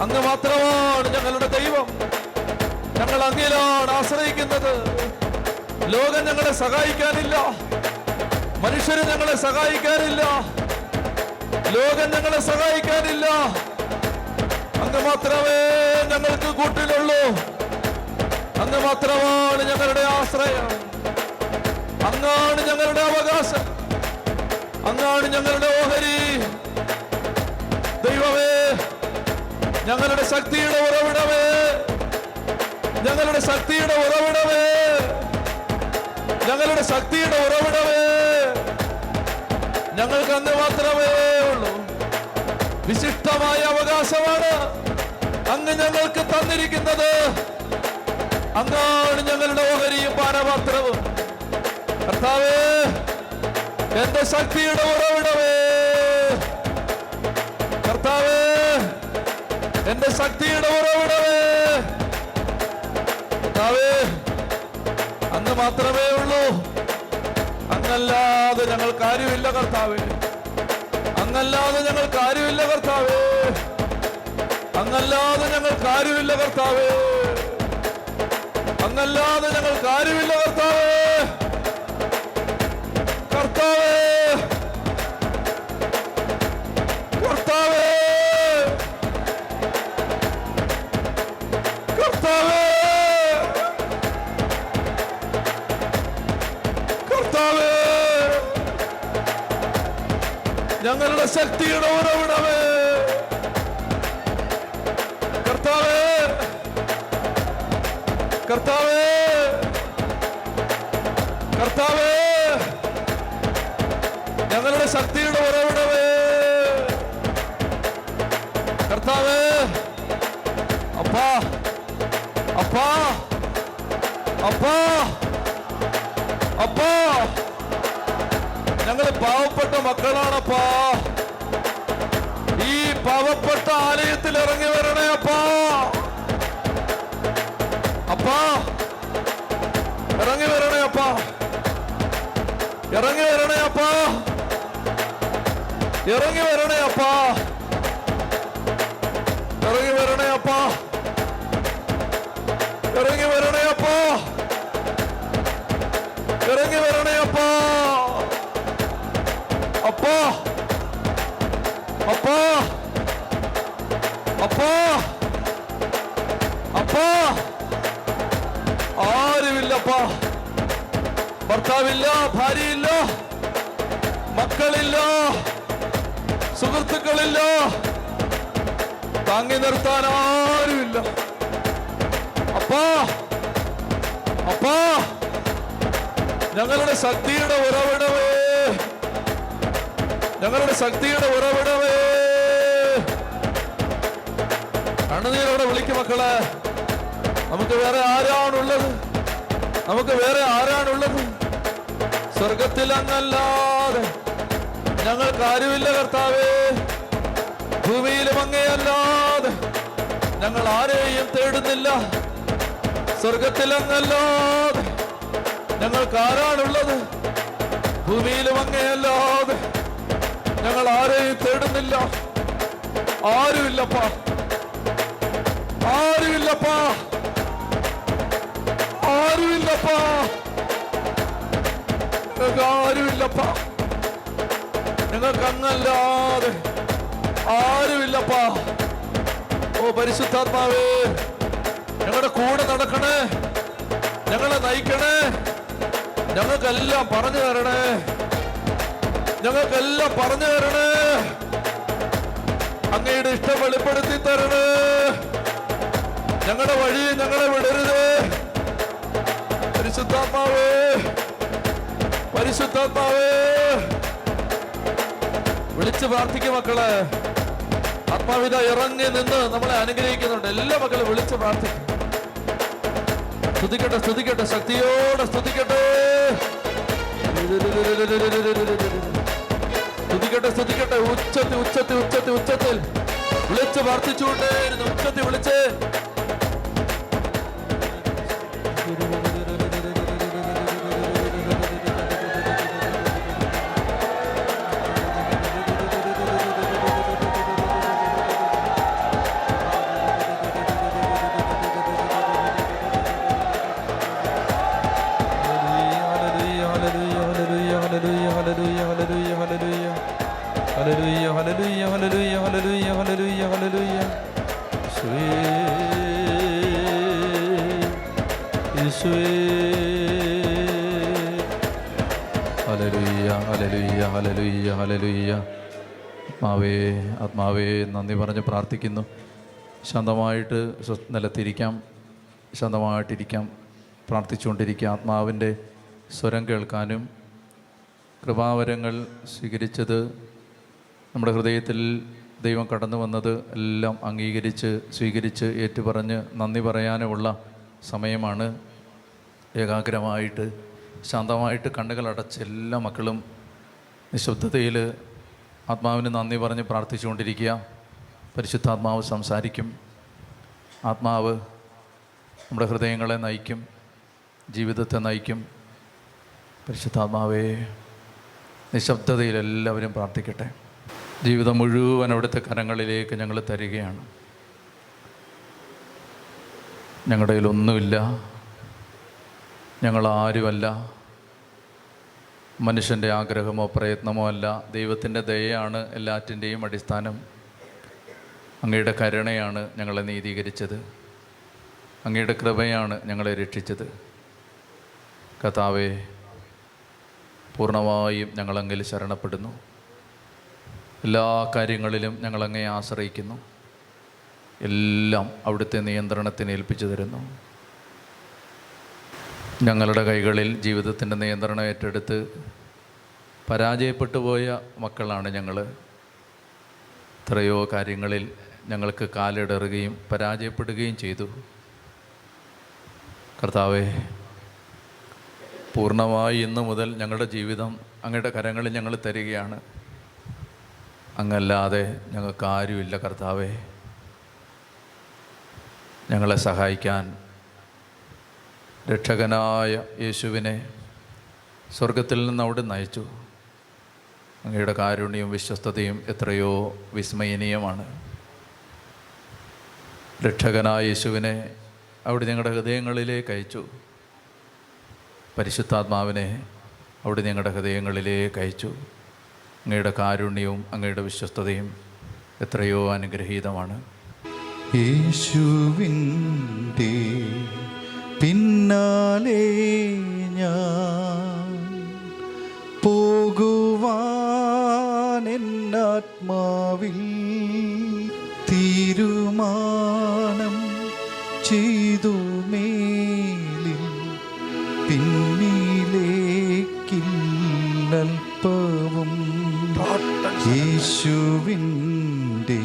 അങ്ങ് മാത്രമാണ് ഞങ്ങളുടെ ദൈവം. ഞങ്ങൾ അങ്ങിലാണ് ആശ്രയിക്കുന്നത്. ലോകം ഞങ്ങളെ സഹായിക്കാനില്ല. മനുഷ്യര് ഞങ്ങളെ സഹായിക്കാനില്ല. ലോകം ഞങ്ങളെ സഹായിക്കാനില്ല. അങ്ങ് മാത്രമേ ഞങ്ങൾക്ക് കൂട്ടിലുള്ളൂ. അങ്ങ് മാത്രമാണ് ഞങ്ങളുടെ ആശ്രയം. അങ്ങാണ് ഞങ്ങളുടെ അവകാശം. അങ്ങാണ് ഞങ്ങളുടെ ഓഹരി. ദൈവമേ, ഞങ്ങളുടെ ശക്തിയുടെ ഉറവിടമേ, ഞങ്ങളുടെ ശക്തിയുടെ ഉറവിടമേ, ഞങ്ങളുടെ ശക്തിയുടെ ഉറവിടമേ, ഞങ്ങൾക്ക് അങ്ങ് മാത്രമേ ഉള്ളൂ. വിശിഷ്ടമായ അവകാശമാണ് അങ്ങ് ഞങ്ങൾക്ക് തന്നിരിക്കുന്നത്. അങ്ങാണ് ഞങ്ങളുടെ ഓഹരിയും പാനപാത്രവും. കർത്താവേ, എന്റെ ശക്തിയുടെ ഉറവിടമേ, കർത്താവേ, എന്റെ ശക്തിയുടെ ഉറവിടമേ, കർത്താവേ, അങ്ങ് മാത്രമേ ഉള്ളൂ. അങ്ങല്ലാതെ ഞങ്ങൾക്ക് ആരുമില്ല കർത്താവേ. അങ്ങല്ലാതെ ഞങ്ങൾക്ക് ആരുമില്ല കർത്താവേ. അങ്ങല്ലാതെ ഞങ്ങൾക്ക് ആരുമില്ല കർത്താവേ. അങ്ങല്ലാതെ ഞങ്ങൾക്ക് ആരുമില്ല കർത്താവേ. കർത്താവേ, കർത്താവേ, കർത്താവേ, കർത്താവേ, ഞങ്ങളുടെ ശക്തിയുടെ ഉറവിടമേ, കർത്താവേ, കർത്താവേ, കർത്താവേ, ഞങ്ങളുടെ ശക്തിയുടെ ഉറവിടമേ, കർത്താവേ. അപ്പാ, അപ്പാ, അപ്പാ, അപ്പാ, ഞങ്ങൾ പാവപ്പെട്ട മക്കളാണപ്പാ. ഈ പാവപ്പെട്ട ആലയത്തിൽ ഇറങ്ങി വരണേ അപ്പാ. അപ്പാ, ഇറങ്ങി വരണേ അപ്പാ. ഇറങ്ങി വരണേ അപ്പാ. ഇറങ്ങി വരണേ അപ്പാ. ഇറങ്ങി വരണേ അപ്പാ. ഇറങ്ങി വരണേ അപ്പാ. ഇറങ്ങി വരണേ അപ്പാ. അപ്പാ, അപ്പാ, അപ്പാ, അപ്പാ, ആരുമില്ലപ്പാ. ഭർത്താവില്ല, ഭാര്യയില്ല, മക്കളില്ല, സുഹൃത്തുക്കളില്ല, താങ്ങി നിർത്താൻ ആരുമില്ല. അപ്പാ, അപ്പാ, ഞങ്ങളുടെ ശക്തിയുടെ ഉറവിടമേ, ഞങ്ങളുടെ ശക്തിയുടെ ഉറവിടമേ. കണ്ണുനീരോടെ വിളിക്കും മക്കളെ. നമുക്ക് വേറെ ആരാണുള്ളത്? നമുക്ക് വേറെ ആരാണുള്ളത്? സ്വർഗത്തിൽ അങ്ങല്ലാതെ ഞങ്ങൾക്ക് ആരുമില്ല കർത്താവേ. ഭൂമിയിലും അങ്ങയല്ലാതെ ഞങ്ങൾ ആരെയും തേടുന്നില്ല. സ്വർഗത്തിൽ അങ്ങല്ലാതെ ഞങ്ങൾക്ക് ആരാണുള്ളത്? ഭൂമിയിലും അങ്ങയല്ലാതെ ഞങ്ങൾ ആരെയും തേടുന്നില്ല. ആരുമില്ലപ്പാ, ആരുമില്ലപ്പാ, ആരുമില്ലപ്പാ, ഞങ്ങൾക്ക് ആരുമില്ലപ്പാ. ഞങ്ങൾക്ക് അങ്ങല്ലാതെ ആരുമില്ലപ്പാ. ഓ പരിശുദ്ധാത്മാവേ, ഞങ്ങളുടെ കൂടെ നടക്കണേ, ഞങ്ങളെ നയിക്കണേ, ഞങ്ങൾക്കെല്ലാം പറഞ്ഞു തരണേ, ഞങ്ങൾക്കെല്ലാം പറഞ്ഞു തരണേ, അങ്ങയുടെ ഇഷ്ടം വെളിപ്പെടുത്തി തരണേ. ഞങ്ങളുടെ വഴി ഞങ്ങളെ വിടരുതേ. പരിശുദ്ധാത്മാവേ, പരിശുദ്ധാത്മാവേ വിളിച്ച് പ്രാർത്ഥിക്കും മക്കളെ. ആത്മാവിത ഇറങ്ങി നിന്ന് നമ്മളെ അനുഗ്രഹിക്കുന്നുണ്ട്. എല്ലാ മക്കളും വിളിച്ച് പ്രാർത്ഥിക്കും. സ്തുതിക്കട്ടെ, സ്തുതിക്കട്ടെ, ശക്തിയോടെ സ്തുതിക്കട്ടെ. സ്തുതിക്കട്ടെ, സ്തുതിക്കട്ടെ, ഉച്ചത്തിൽ ഉച്ചത്തിൽ ഉച്ചത്തിൽ ഉച്ചത്തിൽ വിളിച്ച് പ്രാർത്ഥിച്ചുകൊണ്ടേയിരുന്നു. ഉച്ചത്തിൽ വിളിച്ച് ആത്മാവേ നന്ദി പറഞ്ഞ് പ്രാർത്ഥിക്കുന്നു. ശാന്തമായിട്ട് നിലത്തിരിക്കാം, ശാന്തമായിട്ടിരിക്കാം, പ്രാർത്ഥിച്ചുകൊണ്ടിരിക്കുക. ആത്മാവിൻ്റെ സ്വരം കേൾക്കാനും കൃപാവരങ്ങൾ സ്വീകരിച്ചത്, നമ്മുടെ ഹൃദയത്തിൽ ദൈവം കടന്നു വന്നത് എല്ലാം അംഗീകരിച്ച് സ്വീകരിച്ച് ഏറ്റുപറഞ്ഞ് നന്ദി പറയാനുമുള്ള സമയമാണ്. ഏകാഗ്രമായിട്ട് ശാന്തമായിട്ട് കണ്ണുകളടച്ച് എല്ലാ മക്കളും നിശബ്ദതയിൽ ആത്മാവിന് നന്ദി പറഞ്ഞ് പ്രാർത്ഥിച്ചുകൊണ്ടിരിക്കുക. പരിശുദ്ധാത്മാവ് സംസാരിക്കും. ആത്മാവ് നമ്മുടെ ഹൃദയങ്ങളെ നയിക്കും, ജീവിതത്തെ നയിക്കും. പരിശുദ്ധാത്മാവേ, നിശബ്ദതയിൽ എല്ലാവരും പ്രാർത്ഥിക്കട്ടെ. ജീവിതം മുഴുവൻ അവിടുത്തെ കരങ്ങളിലേക്ക് ഞങ്ങൾ തരികയാണ്. ഞങ്ങളുടെ കയ്യിലൊന്നുമില്ല, ഞങ്ങളാരുമല്ല, മനുഷ്യൻ്റെ ആഗ്രഹമോ പ്രയത്നമോ അല്ല. ദൈവത്തിൻ്റെ ദയയാണ് എല്ലാറ്റിൻ്റെയും അടിസ്ഥാനം. അങ്ങയുടെ കരുണയാണ് ഞങ്ങളെ നീതീകരിച്ചത്. അങ്ങയുടെ കൃപയാണ് ഞങ്ങളെ രക്ഷിച്ചത്. കർത്താവേ, പൂർണ്ണമായും ഞങ്ങളങ്ങിൽ ശരണപ്പെടുന്നു. എല്ലാ കാര്യങ്ങളിലും ഞങ്ങളങ്ങയെ ആശ്രയിക്കുന്നു. എല്ലാം അവിടുത്തെ നിയന്ത്രണത്തിന് ഏൽപ്പിച്ചു തരുന്നു. ഞങ്ങളുടെ കൈകളിൽ ജീവിതത്തിൻ്റെ നിയന്ത്രണം ഏറ്റെടുത്ത് പരാജയപ്പെട്ടു പോയ മക്കളാണ് ഞങ്ങൾ. എത്രയോ കാര്യങ്ങളിൽ ഞങ്ങൾക്ക് കാലിടറുകയും പരാജയപ്പെടുകയും ചെയ്തു. കർത്താവേ, പൂർണ്ണമായി ഇന്നു മുതൽ ഞങ്ങളുടെ ജീവിതം അങ്ങയുടെ കരങ്ങളിൽ ഞങ്ങൾ തരികയാണ്. അങ്ങല്ലാതെ ഞങ്ങൾക്ക് ആരുമില്ല. കർത്താവേ, ഞങ്ങളെ സഹായിക്കാൻ രക്ഷകനായ യേശുവിനെ സ്വർഗത്തിൽ നിന്ന് അവിടെ നയിച്ചു. അങ്ങയുടെ കാരുണ്യവും വിശ്വസ്തതയും എത്രയോ വിസ്മയനീയമാണ്. രക്ഷകനായ യേശുവിനെ അവിടെ ഞങ്ങളുടെ ഹൃദയങ്ങളിലേക്ക് അയച്ചു. പരിശുദ്ധാത്മാവിനെ അവിടെ ഞങ്ങളുടെ ഹൃദയങ്ങളിലേക്ക് അയച്ചു. അങ്ങയുടെ കാരുണ്യവും അങ്ങയുടെ വിശ്വസ്തതയും എത്രയോ അനുഗ്രഹീതമാണ്. യേശുവിൻ്റെ പിന്നാലെ ഞാൻ പോകുവാൻ എന്നാത്മാവിൽ തീരുമാനം ചെയ്തു. മേലിൽ പിന്നിലേക്കില്ലൽപ്പവും യേശുവിൻ്റെ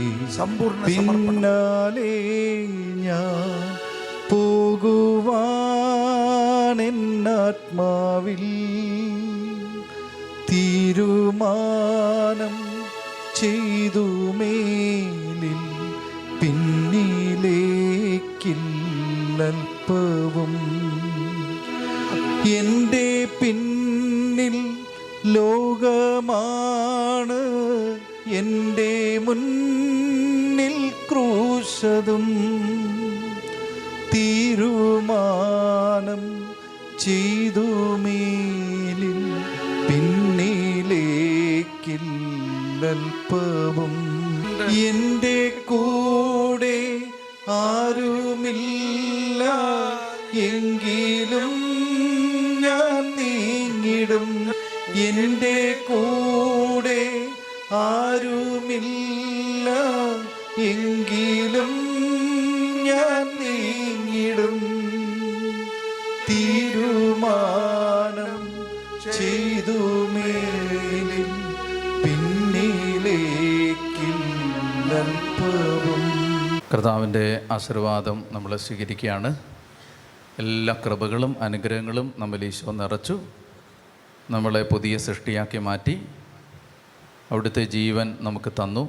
പിന്നാലെ ഞാൻ പോകുവാൻ എന്നാത്മാവിൽ തീരുമാനം ചെയ്തു. മേലിൽ പിന്നിലേക്കില്ലൽപ്പവും എൻ്റെ പിന്നിൽ ലോകമാണ്, എൻ്റെ മുന്നിൽ ക്രൂശതും. തീരുമാനം ചെയ്തു മേലിൽ പിന്നിലേക്കില്ലൽപ്പവും. എൻ്റെ കൂടെ ആരുമില്ല എങ്കിലും ഞാൻ നീങ്ങിടും. എൻ്റെ കൂടെ ആരുമില്ല എങ്കിലും ഞാൻ നീങ്ങിടും. തീരുമാനം ചെയ്തു ഇതുമേലിൻ പിന്നിലേക്കില്ലൽപ്പവും. കർത്താവിൻ്റെ ആശീർവാദം നമ്മൾ സ്വീകരിക്കുകയാണ്. എല്ലാ കൃപകളും അനുഗ്രഹങ്ങളും നമ്മൾ ഈശോ നിറച്ചു, നമ്മളെ പുതിയ സൃഷ്ടിയാക്കി മാറ്റി, അവിടുത്തെ ജീവൻ നമുക്ക് തന്നു,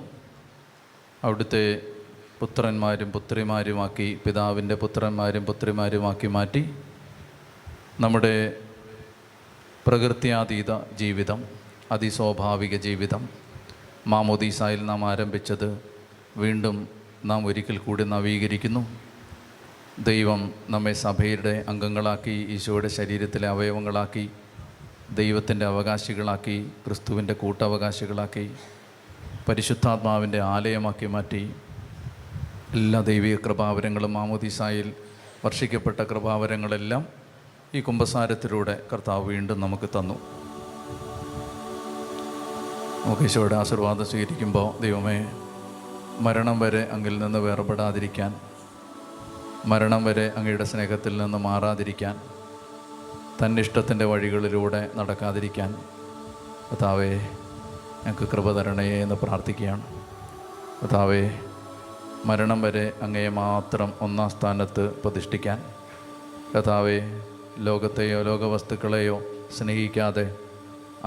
അവിടുത്തെ പുത്രന്മാരും പുത്രിമാരുമാക്കി, പിതാവിൻ്റെ പുത്രന്മാരും പുത്രിമാരുമാക്കി മാറ്റി. നമ്മുടെ പ്രകൃത്യാതീത ജീവിതം, അതിസ്വാഭാവിക ജീവിതം മാമോദീസായിൽ നാം ആരംഭിച്ചത് വീണ്ടും നാം ഒരിക്കൽ കൂടി നവീകരിക്കുന്നു. ദൈവം നമ്മെ സഭയുടെ അംഗങ്ങളാക്കി, ഈശോയുടെ ശരീരത്തിലെ അവയവങ്ങളാക്കി, ദൈവത്തിൻ്റെ അവകാശികളാക്കി, ക്രിസ്തുവിൻ്റെ കൂട്ടവകാശികളാക്കി, പരിശുദ്ധാത്മാവിൻ്റെ ആലയമാക്കി മാറ്റി. എല്ലാ ദൈവിക കൃപാവരങ്ങളും മാമോദീസായിൽ വർഷിക്കപ്പെട്ട കൃപാവരങ്ങളെല്ലാം ഈ കുമ്പസാരത്തിലൂടെ കർത്താവ് വീണ്ടും നമുക്ക് തന്നു. നമുക്ക് ഈശോയുടെ ആശീർവാദം സ്വീകരിക്കുമ്പോൾ, ദൈവമേ, മരണം വരെ അങ്ങിൽ നിന്ന് വേർപെടാതിരിക്കാൻ, മരണം വരെ അങ്ങയുടെ സ്നേഹത്തിൽ നിന്ന് മാറാതിരിക്കാൻ, തന്നിഷ്ടത്തിൻ്റെ വഴികളിലൂടെ നടക്കാതിരിക്കാൻ കർത്താവേ ഞങ്ങൾക്ക് കൃപ തരണേ എന്ന് പ്രാർത്ഥിക്കുകയാണ്. കർത്താവേ, മരണം വരെ അങ്ങയെ മാത്രം ഒന്നാം സ്ഥാനത്ത് പ്രതിഷ്ഠിക്കാൻ, കർത്താവേ, ലോകത്തെയോ ലോകവസ്തുക്കളെയോ സ്നേഹിക്കാതെ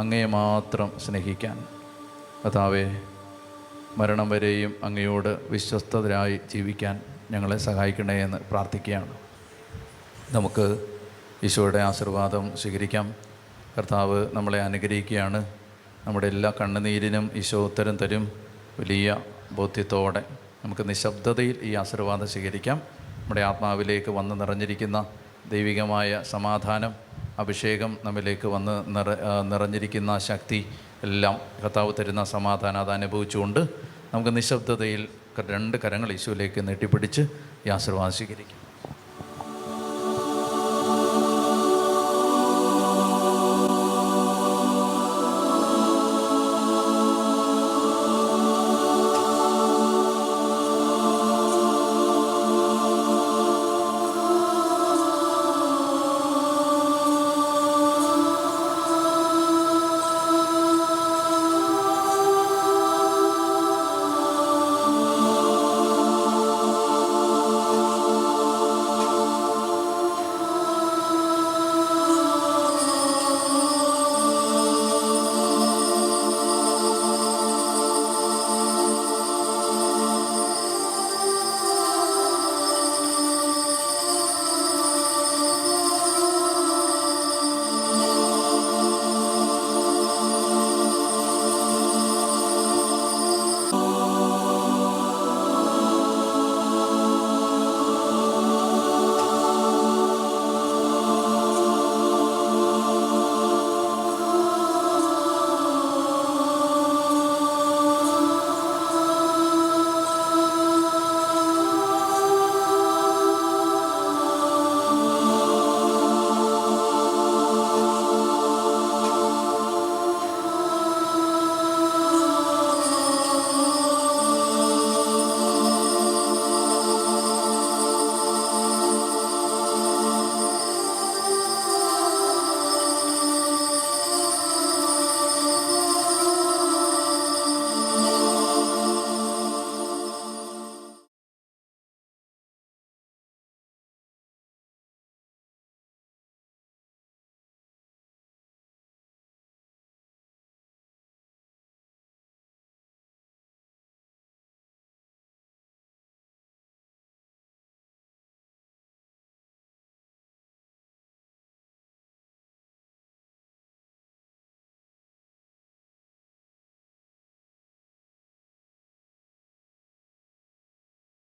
അങ്ങയെ മാത്രം സ്നേഹിക്കാൻ, കർത്താവേ, മരണം വരെയും അങ്ങയോട് വിശ്വസ്തരായി ജീവിക്കാൻ ഞങ്ങളെ സഹായിക്കണേ എന്ന് പ്രാർത്ഥിക്കുകയാണ്. നമുക്ക് ഈശോയുടെ ആശീർവാദം സ്വീകരിക്കാം. കർത്താവ് നമ്മളെ അനുഗ്രഹിക്കുകയാണ്. നമ്മുടെ എല്ലാ കണ്ണുനീരിനും ഈശോ ഉത്തരം തരും. വലിയ ബോധ്യത്തോടെ നമുക്ക് നിശബ്ദതയിൽ ഈ ആശീർവാദം സ്വീകരിക്കാം. നമ്മുടെ ആത്മാവിലേക്ക് വന്ന് നിറഞ്ഞിരിക്കുന്ന ദൈവികമായ സമാധാനം, അഭിഷേകം, നമ്മിലേക്ക് വന്ന് നിറഞ്ഞിരിക്കുന്ന ശക്തി എല്ലാം കർത്താവ് തരുന്ന സമാധാനം അത് അനുഭവിച്ചുകൊണ്ട് നമുക്ക് നിശബ്ദതയിൽ 2 കരങ്ങൾ ഈശോയിലേക്ക് നീട്ടിപ്പിടിച്ച് ഈ ആശീർവാദം സ്വീകരിക്കാം.